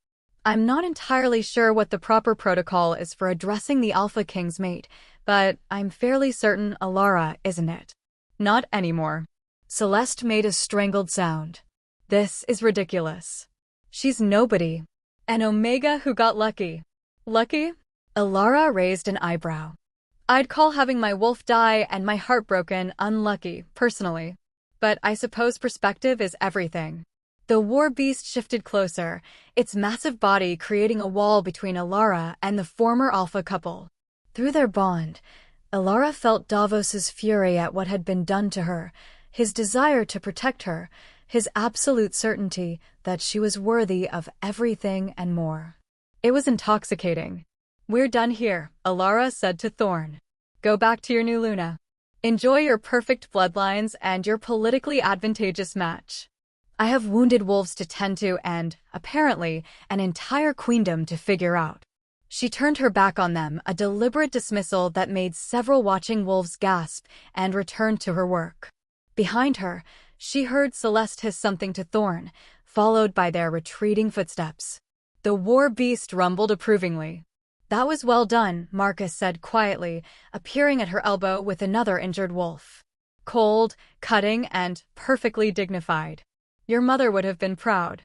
I'm not entirely sure what the proper protocol is for addressing the Alpha King's mate, but I'm fairly certain Alara isn't it. Not anymore. Celeste made a strangled sound. This is ridiculous. She's nobody. An Omega who got lucky. Lucky? Alara raised an eyebrow. I'd call having my wolf die and my heart broken unlucky, personally. But I suppose perspective is everything. The war beast shifted closer, its massive body creating a wall between Alara and the former Alpha couple. Through their bond, Alara felt Davos's fury at what had been done to her, his desire to protect her, his absolute certainty that she was worthy of everything and more. It was intoxicating. We're done here, Alara said to Thorn. Go back to your new Luna. Enjoy your perfect bloodlines and your politically advantageous match. I have wounded wolves to tend to and, apparently, an entire queendom to figure out. She turned her back on them, a deliberate dismissal that made several watching wolves gasp, and returned to her work. Behind her, she heard Celeste hiss something to Thorn, followed by their retreating footsteps. The war beast rumbled approvingly. That was well done, Marcus said quietly, appearing at her elbow with another injured wolf. Cold, cutting, and perfectly dignified. Your mother would have been proud.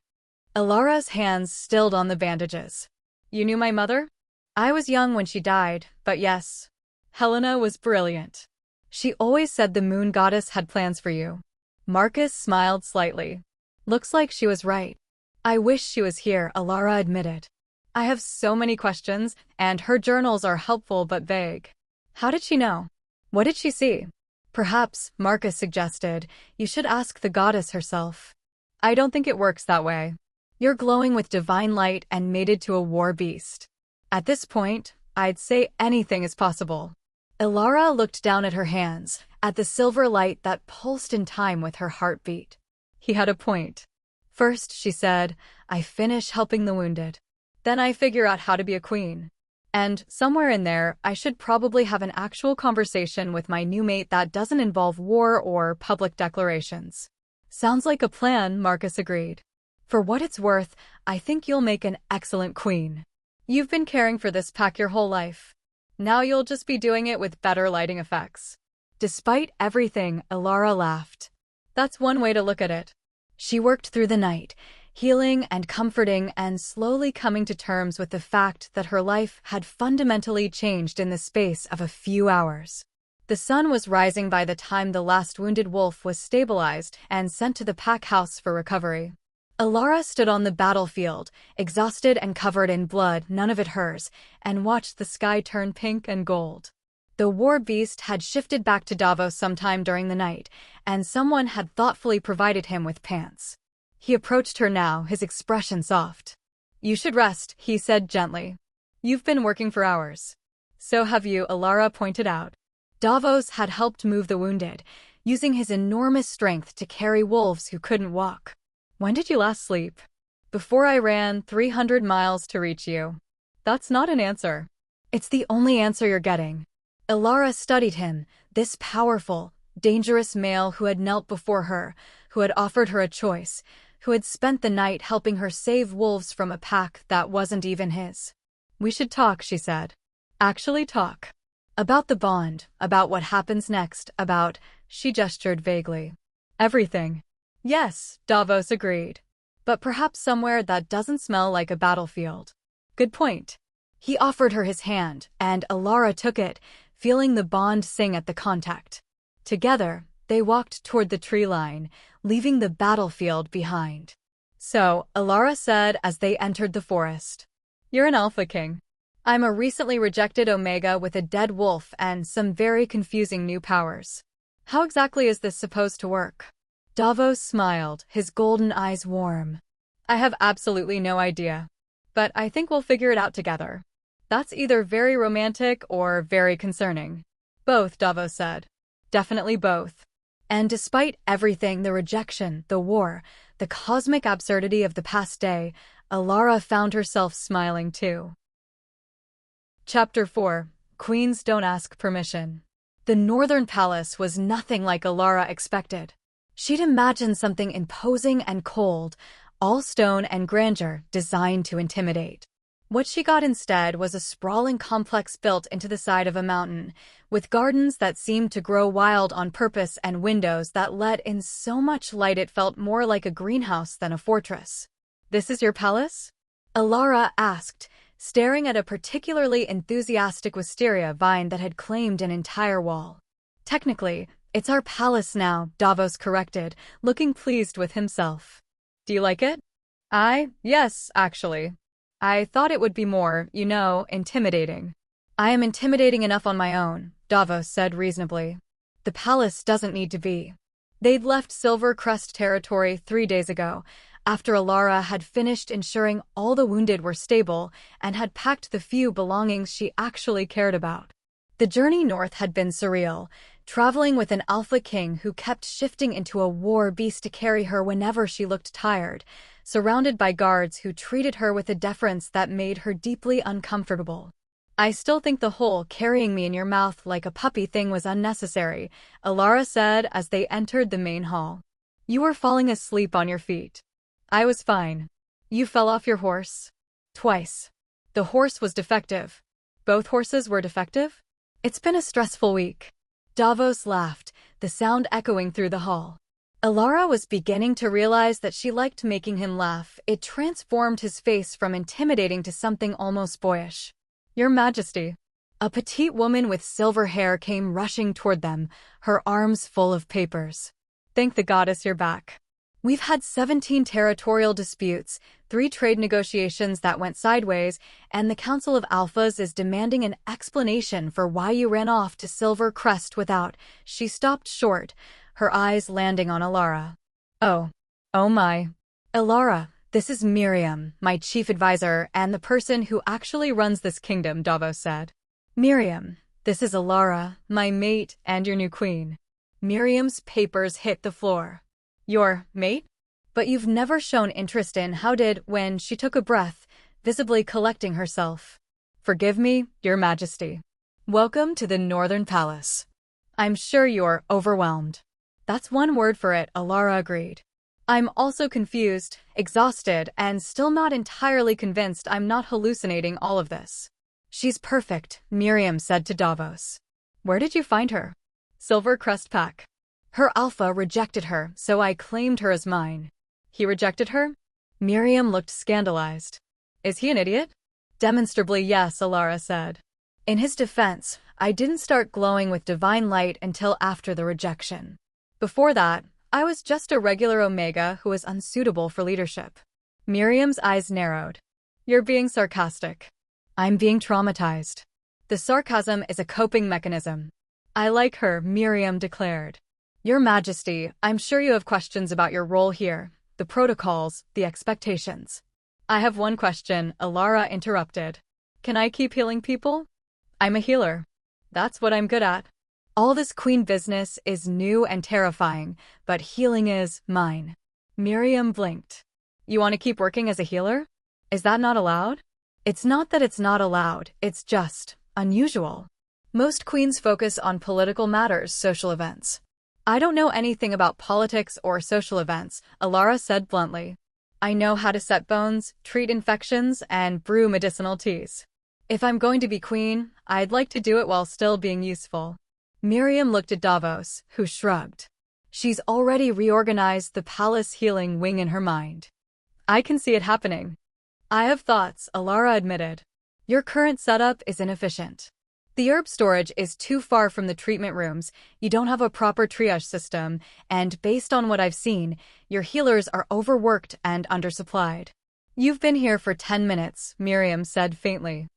Alara's hands stilled on the bandages. You knew my mother? I was young when she died, but yes. Helena was brilliant. She always said the moon goddess had plans for you. Marcus smiled slightly. Looks like she was right. I wish she was here, Alara admitted. I have so many questions, and her journals are helpful but vague. How did she know? What did she see? Perhaps, Marcus suggested, you should ask the goddess herself. I don't think it works that way. You're glowing with divine light and mated to a war beast. At this point, I'd say anything is possible. Alara looked down at her hands, at the silver light that pulsed in time with her heartbeat. He had a point. First, she said, I finish helping the wounded. Then I figure out how to be a queen. And somewhere in there, I should probably have an actual conversation with my new mate that doesn't involve war or public declarations. Sounds like a plan, Marcus agreed. For what it's worth, I think you'll make an excellent queen. You've been caring for this pack your whole life. Now you'll just be doing it with better lighting effects. Despite everything, Alara laughed. That's one way to look at it. She worked through the night, healing and comforting and slowly coming to terms with the fact that her life had fundamentally changed in the space of a few hours. The sun was rising by the time the last wounded wolf was stabilized and sent to the pack house for recovery. Alara stood on the battlefield, exhausted and covered in blood, none of it hers, and watched the sky turn pink and gold. The war beast had shifted back to Davos sometime during the night, and someone had thoughtfully provided him with pants. He approached her now, his expression soft. "You should rest," he said gently. "You've been working for hours." "So have you," Alara pointed out. Davos had helped move the wounded, using his enormous strength to carry wolves who couldn't walk. "When did you last sleep?" "Before I ran 300 miles to reach you." "That's not an answer." "It's the only answer you're getting." Alara studied him, this powerful, dangerous male who had knelt before her, who had offered her a choice, who had spent the night helping her save wolves from a pack that wasn't even his. "We should talk," she said. "Actually talk. About the bond, about what happens next, about," she gestured vaguely. "Everything." "Yes," Davos agreed. "But perhaps somewhere that doesn't smell like a battlefield." "Good point." He offered her his hand, and Alara took it, feeling the bond sing at the contact. Together, they walked toward the tree line, leaving the battlefield behind. "So," Alara said as they entered the forest, "you're an Alpha King. I'm a recently rejected Omega with a dead wolf and some very confusing new powers. How exactly is this supposed to work?" Davos smiled, his golden eyes warm. "I have absolutely no idea. But I think we'll figure it out together." "That's either very romantic or very concerning." "Both," Davos said. "Definitely both." And despite everything, the rejection, the war, the cosmic absurdity of the past day, Alara found herself smiling too. Chapter 4. Queens Don't Ask Permission. The Northern Palace was nothing like Alara expected. She'd imagined something imposing and cold, all stone and grandeur, designed to intimidate. What she got instead was a sprawling complex built into the side of a mountain, with gardens that seemed to grow wild on purpose and windows that let in so much light it felt more like a greenhouse than a fortress. "This is your palace?" Alara asked, staring at a particularly enthusiastic wisteria vine that had claimed an entire wall. "Technically, it's our palace now," Davos corrected, looking pleased with himself. "Do you like it?" Yes, actually. I thought it would be more, intimidating." "I am intimidating enough on my own," Davos said reasonably. "The palace doesn't need to be." They'd left Silver Crest territory 3 days ago, after Alara had finished ensuring all the wounded were stable and had packed the few belongings she actually cared about. The journey north had been surreal, traveling with an Alpha King who kept shifting into a war beast to carry her whenever she looked tired, surrounded by guards who treated her with a deference that made her deeply uncomfortable. "I still think the whole carrying me in your mouth like a puppy thing was unnecessary," Alara said as they entered the main hall. "You were falling asleep on your feet." "I was fine." "You fell off your horse?" "Twice." "The horse was defective." "Both horses were defective?" "It's been a stressful week." Davos laughed, the sound echoing through the hall. Alara was beginning to realize that she liked making him laugh. It transformed his face from intimidating to something almost boyish. "Your Majesty." A petite woman with silver hair came rushing toward them, her arms full of papers. "Thank the goddess you're back. We've had 17 territorial disputes, 3 trade negotiations that went sideways, and the Council of Alphas is demanding an explanation for why you ran off to Silver Crest without." She stopped short, her eyes landing on Alara. Oh my. "Alara, this is Miriam, my chief advisor and the person who actually runs this kingdom," Davos said. "Miriam, this is Alara, my mate and your new queen." Miriam's papers hit the floor. "Your mate? But you've never shown interest in how did," when she took a breath, visibly collecting herself. "Forgive me, Your Majesty. Welcome to the Northern Palace. I'm sure you're overwhelmed." "That's one word for it," Alara agreed. "I'm also confused, exhausted, and still not entirely convinced I'm not hallucinating all of this." "She's perfect," Miriam said to Davos. "Where did you find her?" "Silver Crest Pack. Her alpha rejected her, so I claimed her as mine." "He rejected her?" Miriam looked scandalized. "Is he an idiot?" "Demonstrably yes," Alara said. "In his defense, I didn't start glowing with divine light until after the rejection. Before that, I was just a regular Omega who was unsuitable for leadership. Miriam's eyes narrowed. You're being sarcastic. I'm being traumatized. The sarcasm is a coping mechanism. I like her, Miriam declared. Your Majesty, I'm sure you have questions about your role here, the protocols, the expectations. I have one question, Alara interrupted. Can I keep healing people? I'm a healer. That's what I'm good at. All this queen business is new and terrifying, but healing is mine. Miriam blinked. You want to keep working as a healer? Is that not allowed? It's not that it's not allowed, it's just unusual. Most queens focus on political matters, social events. I don't know anything about politics or social events, Alara said bluntly. I know how to set bones, treat infections, and brew medicinal teas. If I'm going to be queen, I'd like to do it while still being useful. Miriam looked at Davos, who shrugged. She's already reorganized the palace healing wing in her mind. I can see it happening. I have thoughts, Alara admitted. Your current setup is inefficient. The herb storage is too far from the treatment rooms, you don't have a proper triage system, and based on what I've seen, your healers are overworked and undersupplied. You've been here for 10 minutes, Miriam said faintly.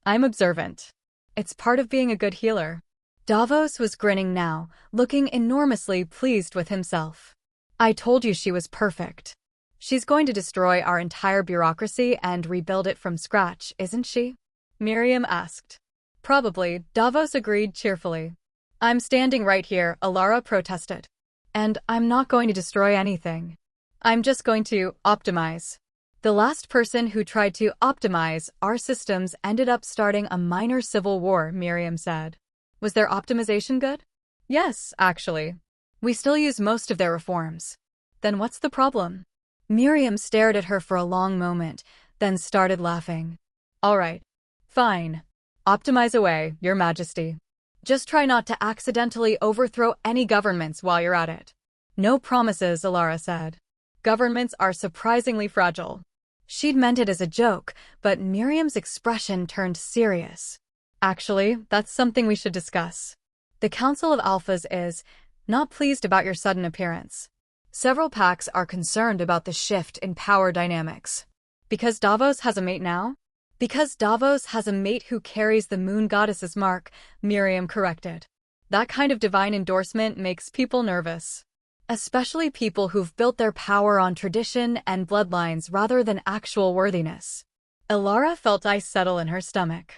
I'm observant. It's part of being a good healer. Davos was grinning now, looking enormously pleased with himself. I told you she was perfect. She's going to destroy our entire bureaucracy and rebuild it from scratch, isn't she? Miriam asked. Probably, Davos agreed cheerfully. I'm standing right here, Alara protested. And I'm not going to destroy anything. I'm just going to optimize. The last person who tried to optimize our systems ended up starting a minor civil war, Miriam said. Was their optimization good? Yes, actually. We still use most of their reforms. Then what's the problem? Miriam stared at her for a long moment, then started laughing. All right. Fine. Optimize away, Your Majesty. Just try not to accidentally overthrow any governments while you're at it. No promises, Alara said. Governments are surprisingly fragile. She'd meant it as a joke, but Miriam's expression turned serious. Actually, that's something we should discuss. The Council of Alphas is not pleased about your sudden appearance. Several packs are concerned about the shift in power dynamics. Because Davos has a mate now? Because Davos has a mate who carries the moon goddess's mark, Miriam corrected. That kind of divine endorsement makes people nervous. Especially people who've built their power on tradition and bloodlines rather than actual worthiness. Alara felt ice settle in her stomach.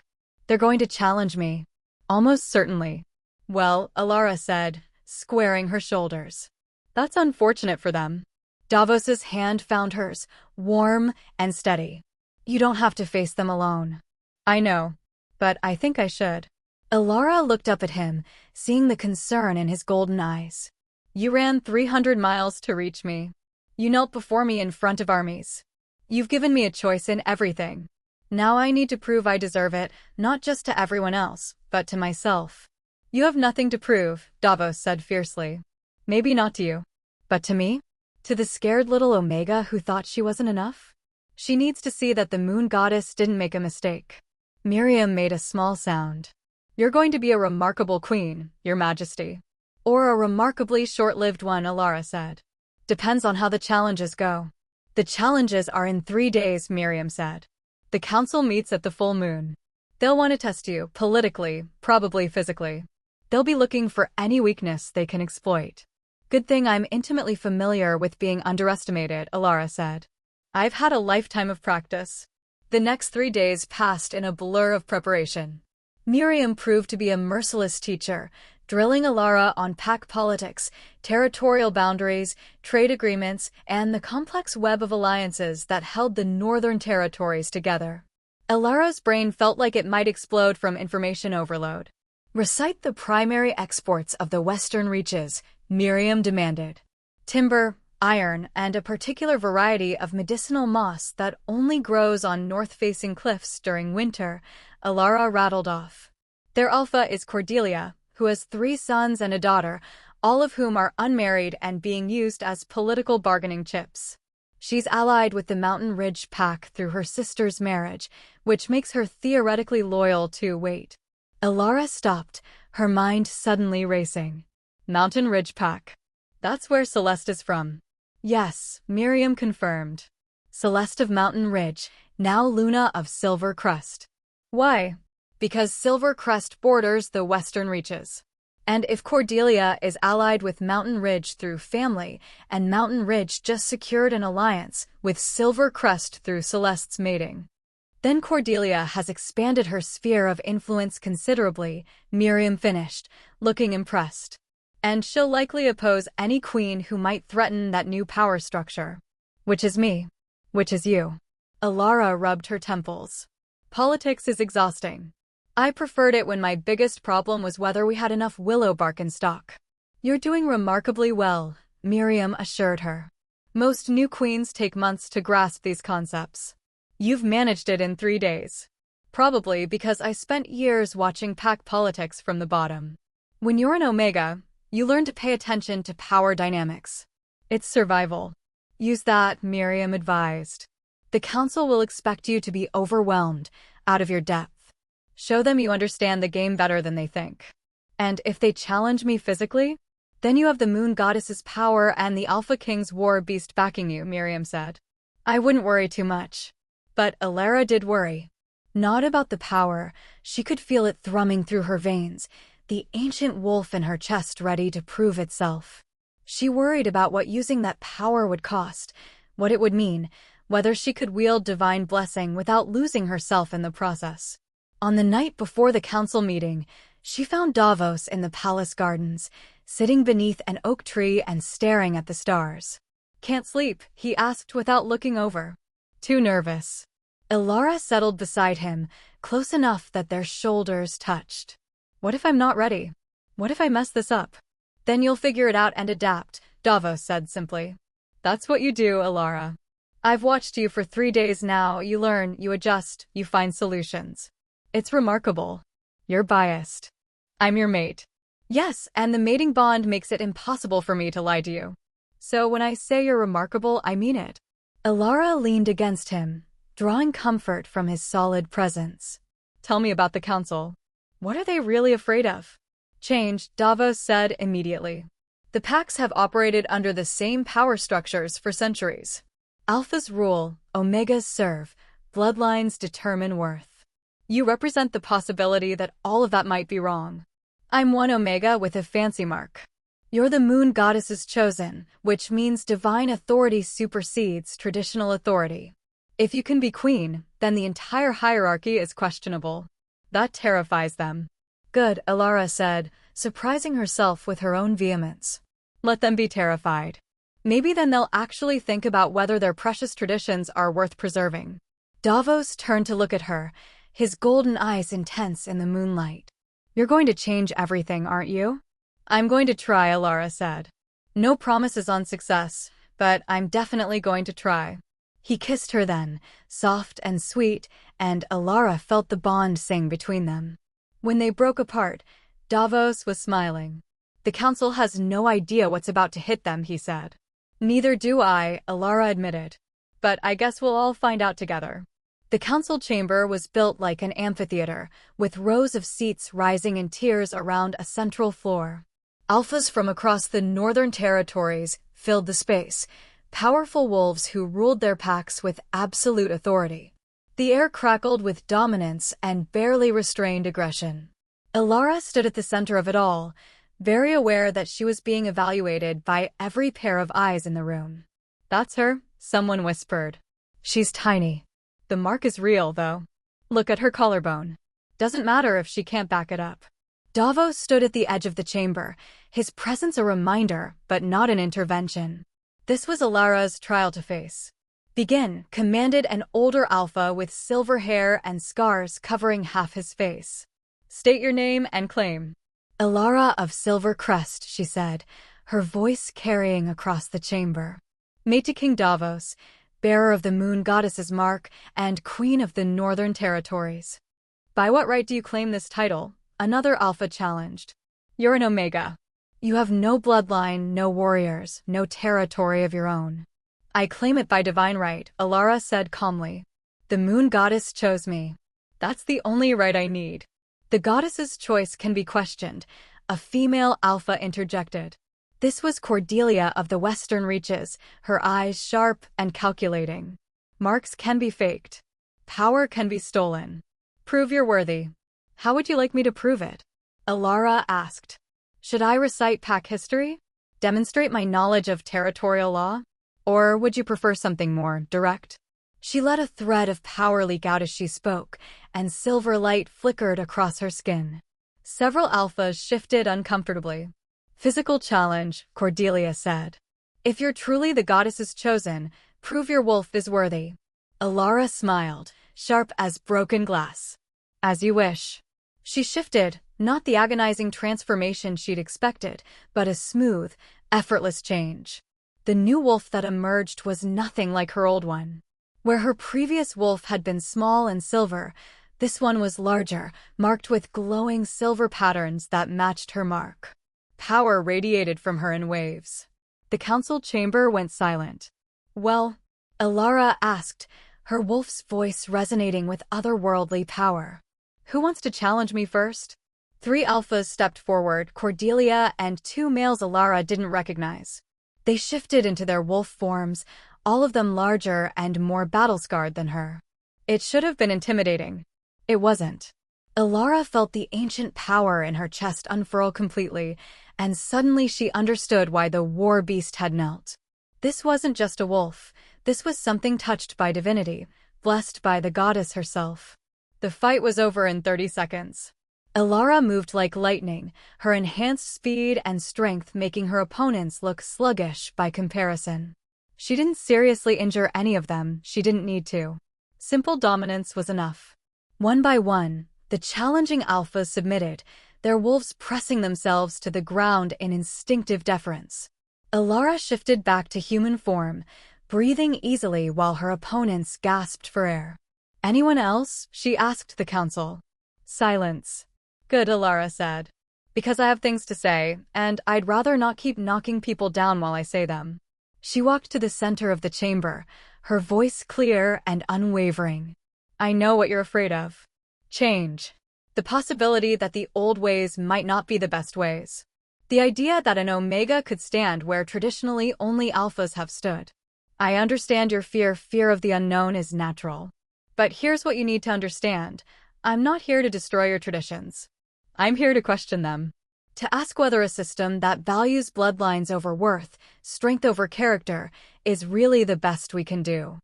They're going to challenge me. Almost certainly. Well, Alara said, squaring her shoulders. That's unfortunate for them. Davos's hand found hers, warm and steady. You don't have to face them alone. I know, but I think I should. Alara looked up at him, seeing the concern in his golden eyes. You ran 300 miles to reach me. You knelt before me in front of armies. You've given me a choice in everything. Now I need to prove I deserve it, not just to everyone else, but to myself. You have nothing to prove, Davos said fiercely. Maybe not to you. But to me? To the scared little Omega who thought she wasn't enough? She needs to see that the moon goddess didn't make a mistake. Miriam made a small sound. You're going to be a remarkable queen, Your Majesty. Or a remarkably short-lived one, Alara said. Depends on how the challenges go. The challenges are in 3 days, Miriam said. The council meets at the full moon. They'll want to test you, politically, probably physically. They'll be looking for any weakness they can exploit. Good thing I'm intimately familiar with being underestimated, Alara said. I've had a lifetime of practice. The next 3 days passed in a blur of preparation. Miriam proved to be a merciless teacher, drilling Alara on pack politics, territorial boundaries, trade agreements, and the complex web of alliances that held the northern territories together. Alara's brain felt like it might explode from information overload. Recite the primary exports of the western reaches, Miriam demanded. Timber, iron, and a particular variety of medicinal moss that only grows on north-facing cliffs during winter, Alara rattled off. Their alpha is Cordelia, who has 3 sons and a daughter, all of whom are unmarried and being used as political bargaining chips. She's allied with the Mountain Ridge Pack through her sister's marriage, which makes her theoretically loyal to, wait. Alara stopped, her mind suddenly racing. Mountain Ridge Pack. That's where Celeste is from. Yes, Miriam confirmed. Celeste of Mountain Ridge, now Luna of Silver Crest. Why? Because Silver Crest borders the western reaches. And if Cordelia is allied with Mountain Ridge through family, and Mountain Ridge just secured an alliance with Silver Crest through Celeste's mating, then Cordelia has expanded her sphere of influence considerably, Miriam finished, looking impressed. And she'll likely oppose any queen who might threaten that new power structure. Which is me. Which is you. Alara rubbed her temples. Politics is exhausting. I preferred it when my biggest problem was whether we had enough willow bark in stock. You're doing remarkably well, Miriam assured her. Most new queens take months to grasp these concepts. You've managed it in 3 days. Probably because I spent years watching pack politics from the bottom. When you're an Omega, you learn to pay attention to power dynamics. It's survival. Use that, Miriam advised. The council will expect you to be overwhelmed, out of your depth. Show them you understand the game better than they think. And if they challenge me physically, then you have the Moon Goddess's power and the Alpha King's war beast backing you, Miriam said. I wouldn't worry too much. But Alara did worry. Not about the power, she could feel it thrumming through her veins, the ancient wolf in her chest ready to prove itself. She worried about what using that power would cost, what it would mean, whether she could wield divine blessing without losing herself in the process. On the night before the council meeting, she found Davos in the palace gardens, sitting beneath an oak tree and staring at the stars. Can't sleep, he asked without looking over. Too nervous. Alara settled beside him, close enough that their shoulders touched. What if I'm not ready? What if I mess this up? Then you'll figure it out and adapt, Davos said simply. That's what you do, Alara. I've watched you for 3 days now. You learn, you adjust, you find solutions. It's remarkable. You're biased. I'm your mate. Yes, and the mating bond makes it impossible for me to lie to you. So when I say you're remarkable, I mean it. Alara leaned against him, drawing comfort from his solid presence. Tell me about the council. What are they really afraid of? Change, Davos said immediately. The packs have operated under the same power structures for centuries. Alphas rule, Omegas serve, bloodlines determine worth. You represent the possibility that all of that might be wrong. I'm one Omega with a fancy mark. You're the Moon Goddess's chosen, which means divine authority supersedes traditional authority. If you can be queen, then the entire hierarchy is questionable. That terrifies them. Good, Alara said, surprising herself with her own vehemence. Let them be terrified. Maybe then they'll actually think about whether their precious traditions are worth preserving. Davos turned to look at her, his golden eyes intense in the moonlight. You're going to change everything, aren't you? I'm going to try, Alara said. No promises on success, but I'm definitely going to try. He kissed her then, soft and sweet, and Alara felt the bond sing between them. When they broke apart, Davos was smiling. The council has no idea what's about to hit them, he said. Neither do I, Alara admitted. But I guess we'll all find out together. The council chamber was built like an amphitheater, with rows of seats rising in tiers around a central floor. Alphas from across the northern territories filled the space, powerful wolves who ruled their packs with absolute authority. The air crackled with dominance and barely restrained aggression. Alara stood at the center of it all, very aware that she was being evaluated by every pair of eyes in the room. That's her, someone whispered. She's tiny. The mark is real, though. Look at her collarbone. Doesn't matter if she can't back it up. Davos stood at the edge of the chamber, his presence a reminder, but not an intervention. This was Alara's trial to face. Begin, commanded an older alpha with silver hair and scars covering half his face. State your name and claim. Alara of Silver Crest, she said, her voice carrying across the chamber. Mate to King Davos, bearer of the Moon Goddess's mark and Queen of the Northern Territories. By what right do you claim this title? Another alpha challenged. You're an Omega. You have no bloodline, no warriors, no territory of your own. I claim it by divine right, Alara said calmly. The Moon Goddess chose me. That's the only right I need. The goddess's choice can be questioned, a female alpha interjected. This was Cordelia of the Western Reaches, her eyes sharp and calculating. Marks can be faked. Power can be stolen. Prove you're worthy. How would you like me to prove it? Alara asked. Should I recite pack history? Demonstrate my knowledge of territorial law? Or would you prefer something more direct? She let a thread of power leak out as she spoke, and silver light flickered across her skin. Several alphas shifted uncomfortably. Physical challenge, Cordelia said. If you're truly the goddess's chosen, prove your wolf is worthy. Alara smiled, sharp as broken glass. As you wish. She shifted, not the agonizing transformation she'd expected, but a smooth, effortless change. The new wolf that emerged was nothing like her old one. Where her previous wolf had been small and silver, this one was larger, marked with glowing silver patterns that matched her mark. Power radiated from her in waves. The council chamber went silent. Well, Alara asked, her wolf's voice resonating with otherworldly power. Who wants to challenge me first? 3 alphas stepped forward, Cordelia and 2 males Alara didn't recognize. They shifted into their wolf forms, all of them larger and more battle-scarred than her. It should have been intimidating. It wasn't. Alara felt the ancient power in her chest unfurl completely, and suddenly she understood why the war beast had knelt. This wasn't just a wolf. This was something touched by divinity, blessed by the goddess herself. The fight was over in 30 seconds. Alara moved like lightning, her enhanced speed and strength making her opponents look sluggish by comparison. She didn't seriously injure any of them, she didn't need to. Simple dominance was enough. One by one, the challenging alphas submitted, their wolves pressing themselves to the ground in instinctive deference. Alara shifted back to human form, breathing easily while her opponents gasped for air. Anyone else? She asked the council. Silence. Good, Alara said. Because I have things to say, and I'd rather not keep knocking people down while I say them. She walked to the center of the chamber, her voice clear and unwavering. I know what you're afraid of. Change. The possibility that the old ways might not be the best ways. The idea that an omega could stand where traditionally only alphas have stood. I understand your fear of the unknown is natural. But here's what you need to understand. I'm not here to destroy your traditions. I'm here to question them. To ask whether a system that values bloodlines over worth, strength over character, is really the best we can do.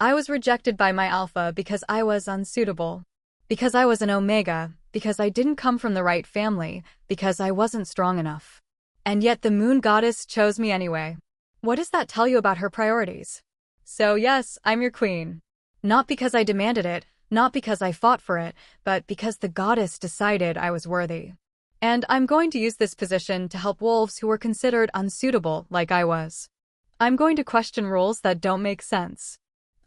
I was rejected by my alpha because I was unsuitable. Because I was an omega, because I didn't come from the right family, because I wasn't strong enough. And yet the moon goddess chose me anyway. What does that tell you about her priorities? So yes, I'm your queen. Not because I demanded it, not because I fought for it, but because the goddess decided I was worthy. And I'm going to use this position to help wolves who were considered unsuitable like I was. I'm going to question rules that don't make sense.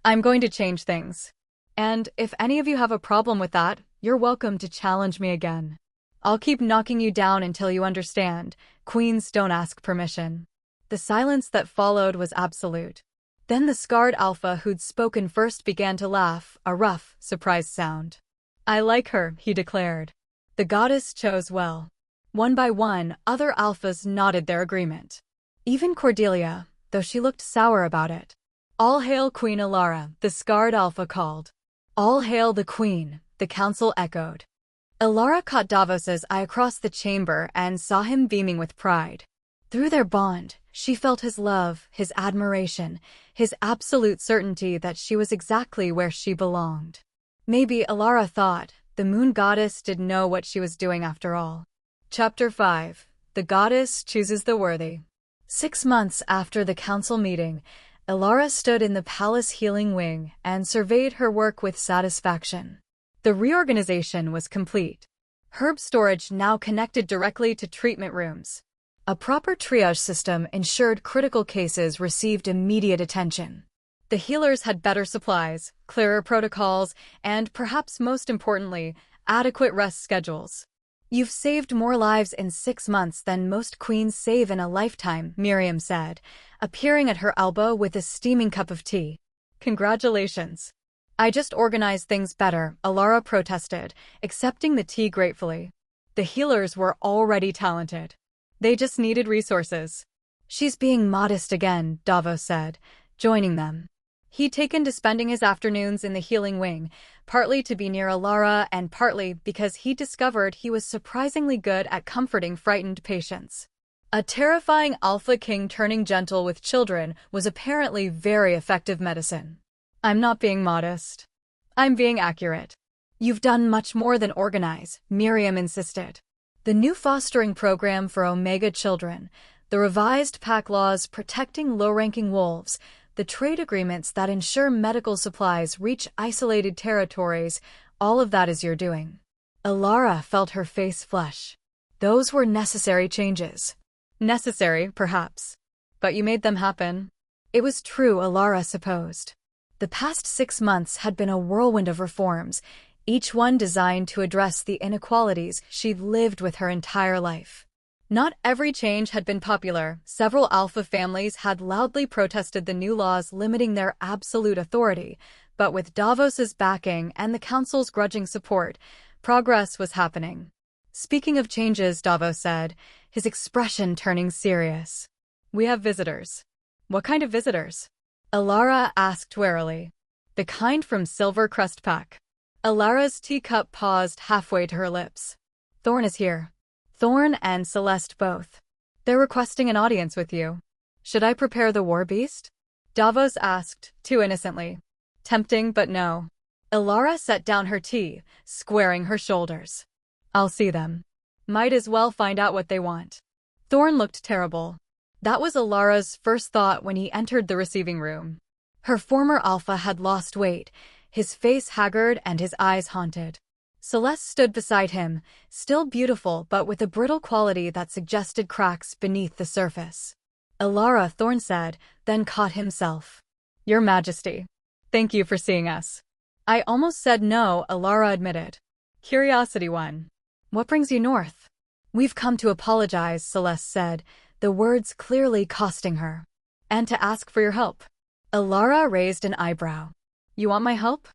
I'm going to change things. And if any of you have a problem with that, you're welcome to challenge me again. I'll keep knocking you down until you understand. Queens don't ask permission. The silence that followed was absolute. Then the scarred alpha who'd spoken first began to laugh, a rough, surprised sound. I like her, he declared. The goddess chose well. One by one, other alphas nodded their agreement. Even Cordelia, though she looked sour about it. All hail Queen Alara, the scarred alpha called. All hail the queen, the council echoed. Alara caught Davos's eye across the chamber and saw him beaming with pride. Through their bond, she felt his love, his admiration, his absolute certainty that she was exactly where she belonged. Maybe, Alara thought, the moon goddess did know what she was doing after all. Chapter 5. The Goddess Chooses the Worthy. 6 months after the council meeting, Alara stood in the palace healing wing and surveyed her work with satisfaction. The reorganization was complete. Herb storage now connected directly to treatment rooms. A proper triage system ensured critical cases received immediate attention. The healers had better supplies, clearer protocols, and perhaps most importantly, adequate rest schedules. You've saved more lives in 6 months than most queens save in a lifetime, Miriam said, appearing at her elbow with a steaming cup of tea. Congratulations. I just organized things better, Alara protested, accepting the tea gratefully. The healers were already talented. They just needed resources. She's being modest again, Davos said, joining them. He'd taken to spending his afternoons in the healing wing, partly to be near Alara and partly because he discovered he was surprisingly good at comforting frightened patients. A terrifying alpha king turning gentle with children was apparently very effective medicine. I'm not being modest. I'm being accurate. You've done much more than organize, Miriam insisted. The new fostering program for Omega children, the revised pack laws protecting low-ranking wolves, the trade agreements that ensure medical supplies reach isolated territories, all of that is your doing. Alara felt her face flush. Those were necessary changes. Necessary, perhaps. But you made them happen. It was true, Alara supposed. The past 6 months had been a whirlwind of reforms, each one designed to address the inequalities she'd lived with her entire life. Not every change had been popular. Several alpha families had loudly protested the new laws limiting their absolute authority, but with Davos's backing and the council's grudging support, progress was happening. Speaking of changes, Davos said, his expression turning serious. We have visitors. What kind of visitors? Alara asked warily. The kind from Silver Crest Pack. Alara's teacup paused halfway to her lips. Thorn is here. Thorn and Celeste both. They're requesting an audience with you. Should I prepare the war beast? Davos asked, too innocently. Tempting, but no. Alara set down her tea, squaring her shoulders. I'll see them. Might as well find out what they want. Thorn looked terrible. That was Alara's first thought when he entered the receiving room. Her former alpha had lost weight, his face haggard and his eyes haunted. Celeste stood beside him, still beautiful but with a brittle quality that suggested cracks beneath the surface. Alara, Thorn said, then caught himself. Your Majesty. Thank you for seeing us. I almost said no, Alara admitted. Curiosity won. What brings you north? We've come to apologize, Celeste said, the words clearly costing her. And to ask for your help. Alara raised an eyebrow. You want my help?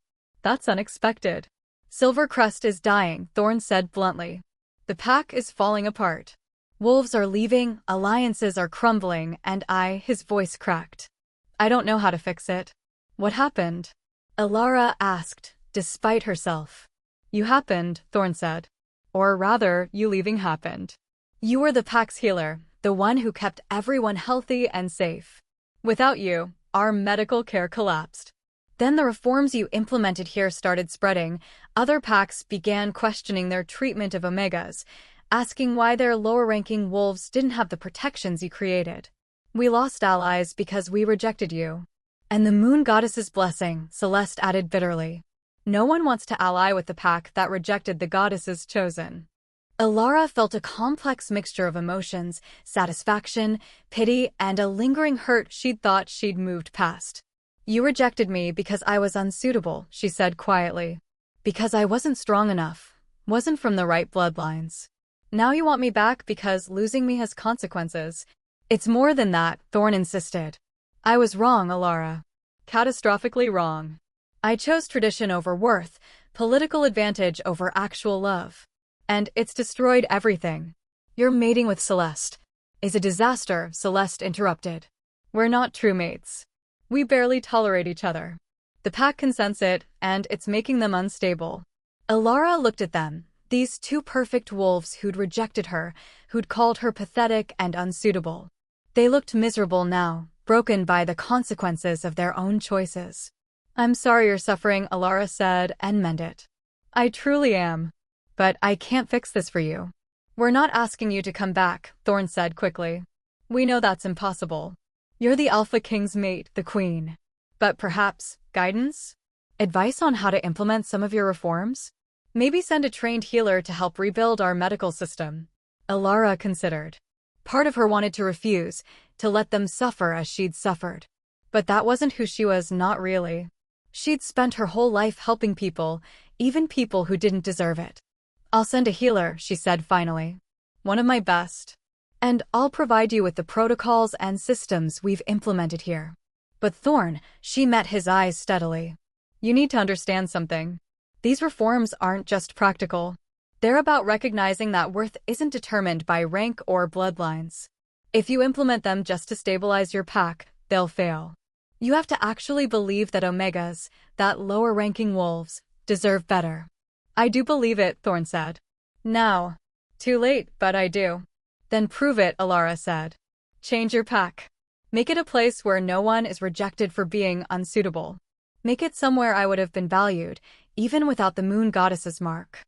That's unexpected. Silvercrest is dying, Thorn said bluntly. The pack is falling apart. Wolves are leaving, alliances are crumbling, and his voice cracked. I don't know how to fix it. What happened? Alara asked, despite herself. You happened, Thorn said. Or rather, you leaving happened. You were the pack's healer, the one who kept everyone healthy and safe. Without you, our medical care collapsed. Then the reforms you implemented here started spreading. Other packs began questioning their treatment of Omegas, asking why their lower-ranking wolves didn't have the protections you created. We lost allies because we rejected you. And the moon goddess's blessing, Celeste added bitterly. No one wants to ally with the pack that rejected the goddess's chosen. Alara felt a complex mixture of emotions, satisfaction, pity, and a lingering hurt she'd thought she'd moved past. You rejected me because I was unsuitable, she said quietly. Because I wasn't strong enough, wasn't from the right bloodlines. Now you want me back because losing me has consequences. It's more than that, Thorn insisted. I was wrong, Alara. Catastrophically wrong. I chose tradition over worth, political advantage over actual love. And it's destroyed everything. Your mating with Celeste is a disaster, Celeste interrupted. We're not true mates. We barely tolerate each other. The pack can sense it, and it's making them unstable. Alara looked at them, these two perfect wolves who'd rejected her, who'd called her pathetic and unsuitable. They looked miserable now, broken by the consequences of their own choices. I'm sorry you're suffering, Alara said, and meant it. I truly am. But I can't fix this for you. We're not asking you to come back, Thorn said quickly. We know that's impossible. You're the Alpha King's mate, the Queen. But perhaps, guidance? Advice on how to implement some of your reforms? Maybe send a trained healer to help rebuild our medical system. Alara considered. Part of her wanted to refuse, to let them suffer as she'd suffered. But that wasn't who she was, not really. She'd spent her whole life helping people, even people who didn't deserve it. I'll send a healer, she said finally. One of my best. And I'll provide you with the protocols and systems we've implemented here. But Thorn, she met his eyes steadily. You need to understand something. These reforms aren't just practical. They're about recognizing that worth isn't determined by rank or bloodlines. If you implement them just to stabilize your pack, they'll fail. You have to actually believe that omegas, that lower-ranking wolves, deserve better. I do believe it, Thorn said. Now. Too late, but I do. Then prove it, Alara said. Change your pack. Make it a place where no one is rejected for being unsuitable. Make it somewhere I would have been valued, even without the moon goddess's mark.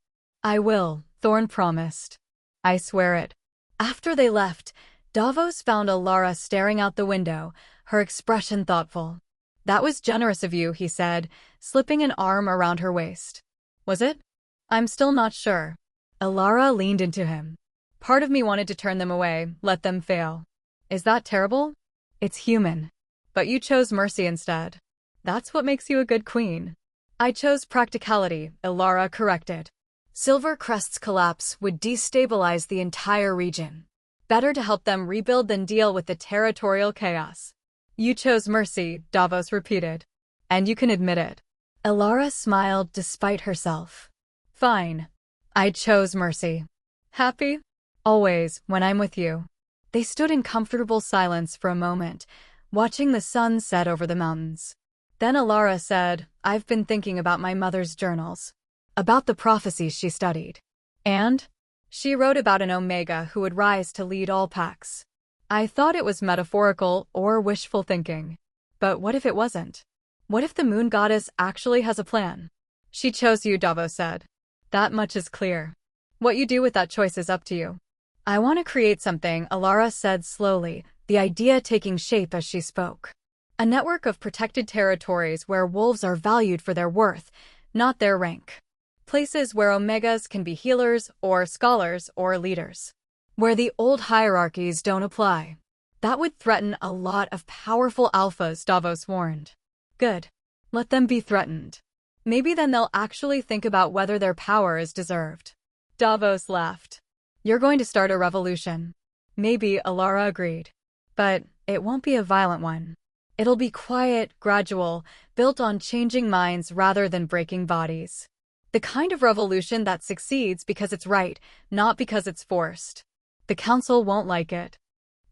I will, Thorn promised. I swear it. After they left, Davos found Alara staring out the window, her expression thoughtful. That was generous of you, he said, slipping an arm around her waist. Was it? I'm still not sure. Alara leaned into him. Part of me wanted to turn them away, let them fail. Is that terrible? It's human. But you chose mercy instead. That's what makes you a good queen. I chose practicality, Alara corrected. Silvercrest's collapse would destabilize the entire region. Better to help them rebuild than deal with the territorial chaos. You chose mercy, Davos repeated. And you can admit it. Alara smiled despite herself. Fine. I chose mercy. Happy? Always, when I'm with you. They stood in comfortable silence for a moment, watching the sun set over the mountains. Then Alara said, I've been thinking about my mother's journals. About the prophecies she studied. And? She wrote about an Omega who would rise to lead all packs. I thought it was metaphorical or wishful thinking. But what if it wasn't? What if the moon goddess actually has a plan? She chose you, Davos said. That much is clear. What you do with that choice is up to you. I want to create something, Alara said slowly, the idea taking shape as she spoke. A network of protected territories where wolves are valued for their worth, not their rank. Places where omegas can be healers or scholars or leaders. Where the old hierarchies don't apply. That would threaten a lot of powerful alphas, Davos warned. Good. Let them be threatened. Maybe then they'll actually think about whether their power is deserved. Davos laughed. You're going to start a revolution. Maybe, Alara agreed. But it won't be a violent one. It'll be quiet, gradual, built on changing minds rather than breaking bodies. The kind of revolution that succeeds because it's right, not because it's forced. The council won't like it.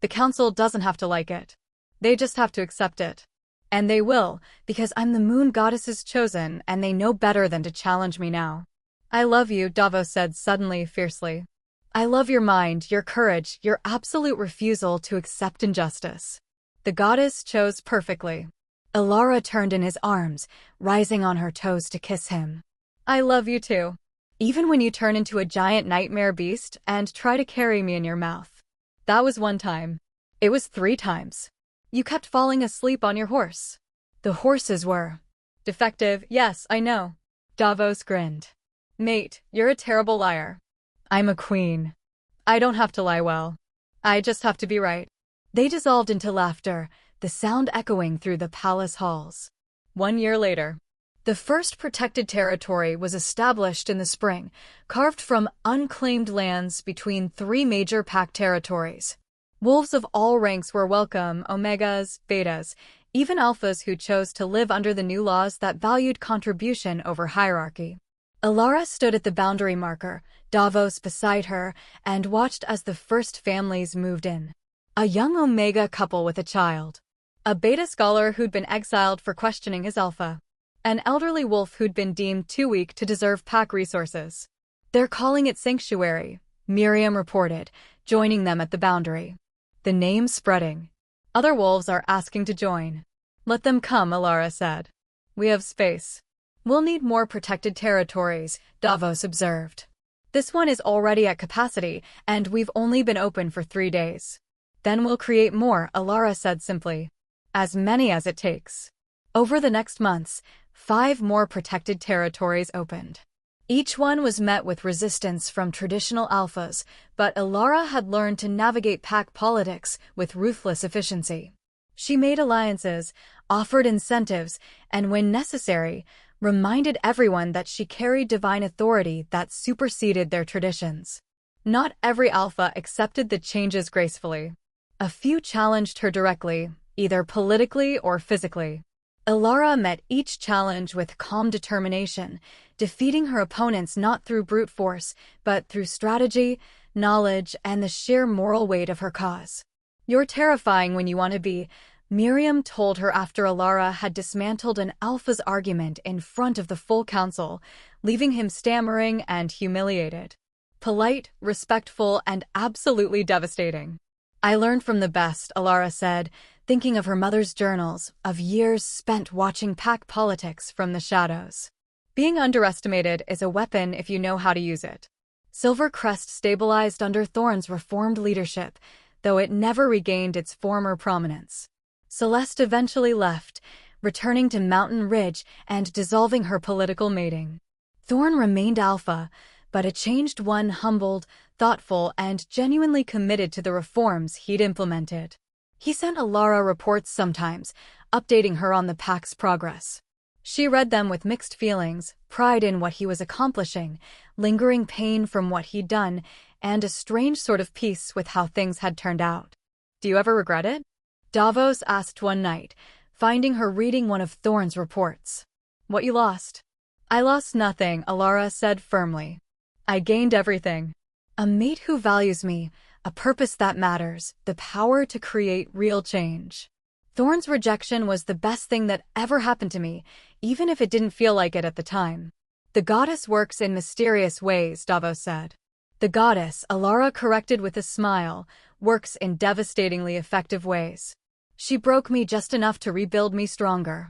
The council doesn't have to like it. They just have to accept it. And they will, because I'm the moon goddess's chosen and they know better than to challenge me now. I love you, Davos said suddenly, fiercely. I love your mind, your courage, your absolute refusal to accept injustice. The goddess chose perfectly. Alara turned in his arms, rising on her toes to kiss him. I love you too. Even when you turn into a giant nightmare beast and try to carry me in your mouth. That was one time. It was 3 times. You kept falling asleep on your horse. The horses were defective, yes, I know. Davos grinned. Mate, you're a terrible liar. I'm a queen. I don't have to lie well. I just have to be right. They dissolved into laughter, the sound echoing through the palace halls. 1 year later. The first protected territory was established in the spring, carved from unclaimed lands between 3 major pack territories. Wolves of all ranks were welcome, omegas, betas, even alphas who chose to live under the new laws that valued contribution over hierarchy. Alara stood at the boundary marker, Davos beside her, and watched as the first families moved in. A young omega couple with a child. A beta scholar who'd been exiled for questioning his alpha. An elderly wolf who'd been deemed too weak to deserve pack resources. They're calling it Sanctuary, Miriam reported, joining them at the boundary. The name's spreading. Other wolves are asking to join. Let them come, Alara said. We have space. We'll need more protected territories, Davos observed. This one is already at capacity, and we've only been open for 3 days. Then we'll create more, Alara said simply. As many as it takes. Over the next months, 5 more protected territories opened. Each one was met with resistance from traditional alphas, but Alara had learned to navigate pack politics with ruthless efficiency. She made alliances, offered incentives, and when necessary, reminded everyone that she carried divine authority that superseded their traditions. Not every alpha accepted the changes gracefully. A few challenged her directly, either politically or physically. Alara met each challenge with calm determination, defeating her opponents not through brute force, but through strategy, knowledge, and the sheer moral weight of her cause. You're terrifying when you want to be, Miriam told her after Alara had dismantled an alpha's argument in front of the full council, leaving him stammering and humiliated. Polite, respectful, and absolutely devastating. I learned from the best, Alara said, thinking of her mother's journals, of years spent watching pack politics from the shadows. Being underestimated is a weapon if you know how to use it. Silvercrest stabilized under Thorn's reformed leadership, though it never regained its former prominence. Celeste eventually left, returning to Mountain Ridge and dissolving her political mating. Thorn remained alpha, but a changed one, humbled, thoughtful, and genuinely committed to the reforms he'd implemented. He sent Alara reports sometimes, updating her on the pack's progress. She read them with mixed feelings, pride in what he was accomplishing, lingering pain from what he'd done, and a strange sort of peace with how things had turned out. Do you ever regret it? Davos asked one night, finding her reading one of Thorn's reports. What you lost? I lost nothing, Alara said firmly. I gained everything. A mate who values me, a purpose that matters, the power to create real change. Thorn's rejection was the best thing that ever happened to me, even if it didn't feel like it at the time. The goddess works in mysterious ways, Davos said. The goddess, Alara corrected with a smile, works in devastatingly effective ways. She broke me just enough to rebuild me stronger.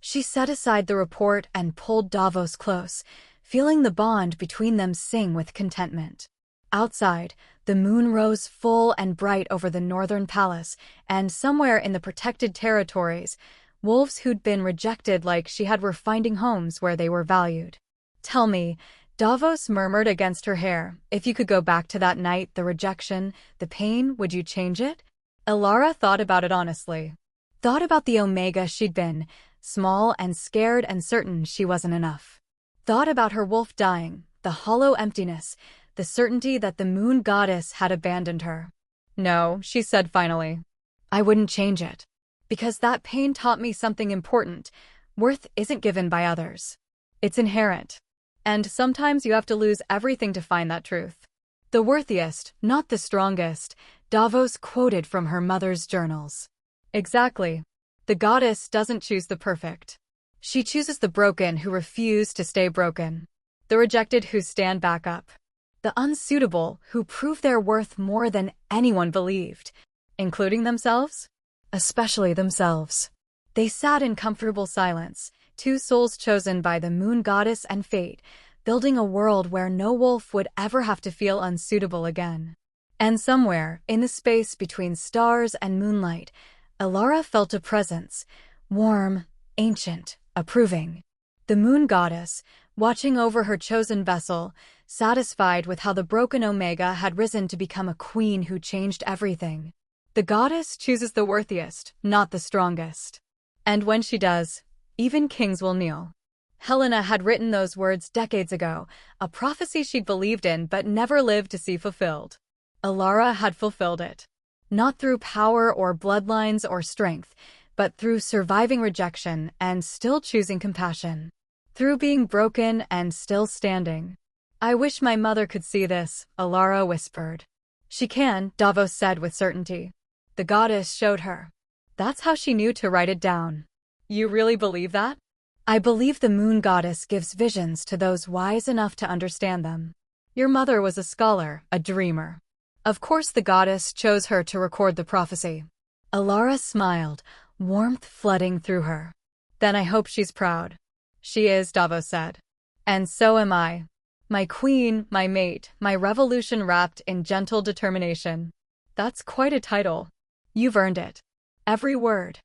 She set aside the report and pulled Davos close, feeling the bond between them sing with contentment. Outside, the moon rose full and bright over the northern palace, and somewhere in the protected territories, wolves who'd been rejected like she had were finding homes where they were valued. Tell me, Davos murmured against her hair, if you could go back to that night, the rejection, the pain, would you change it? Alara thought about it honestly. Thought about the Omega she'd been, small and scared and certain she wasn't enough. Thought about her wolf dying, the hollow emptiness, the certainty that the moon goddess had abandoned her. No, she said finally. I wouldn't change it. Because that pain taught me something important. Worth isn't given by others. It's inherent. And sometimes you have to lose everything to find that truth. The worthiest, not the strongest, Davos quoted from her mother's journals. Exactly. The goddess doesn't choose the perfect. She chooses the broken who refuse to stay broken. The rejected who stand back up. The unsuitable who prove their worth more than anyone believed, including themselves? Especially themselves. They sat in comfortable silence, two souls chosen by the moon goddess and fate, building a world where no wolf would ever have to feel unsuitable again. And somewhere, in the space between stars and moonlight, Alara felt a presence, warm, ancient, approving. The moon goddess, watching over her chosen vessel, satisfied with how the broken Omega had risen to become a queen who changed everything. The goddess chooses the worthiest, not the strongest. And when she does, even kings will kneel. Helena had written those words decades ago, a prophecy she'd believed in but never lived to see fulfilled. Alara had fulfilled it. Not through power or bloodlines or strength, but through surviving rejection and still choosing compassion. Through being broken and still standing. I wish my mother could see this, Alara whispered. She can, Davos said with certainty. The goddess showed her. That's how she knew to write it down. You really believe that? I believe the moon goddess gives visions to those wise enough to understand them. Your mother was a scholar, a dreamer. Of course the goddess chose her to record the prophecy. Alara smiled, warmth flooding through her. Then I hope she's proud. She is, Davos said. And so am I. My queen, my mate, my revolution wrapped in gentle determination. That's quite a title. You've earned it. Every word.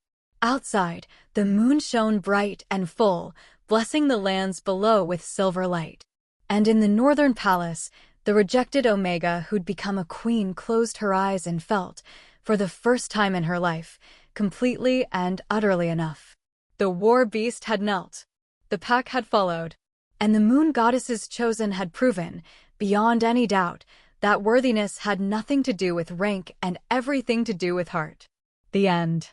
Outside, the moon shone bright and full, blessing the lands below with silver light. And in the northern palace, the rejected Omega who'd become a queen closed her eyes and felt, for the first time in her life, completely and utterly enough. The war beast had knelt. The pack had followed. And the moon goddess's chosen had proven, beyond any doubt, that worthiness had nothing to do with rank and everything to do with heart. The end.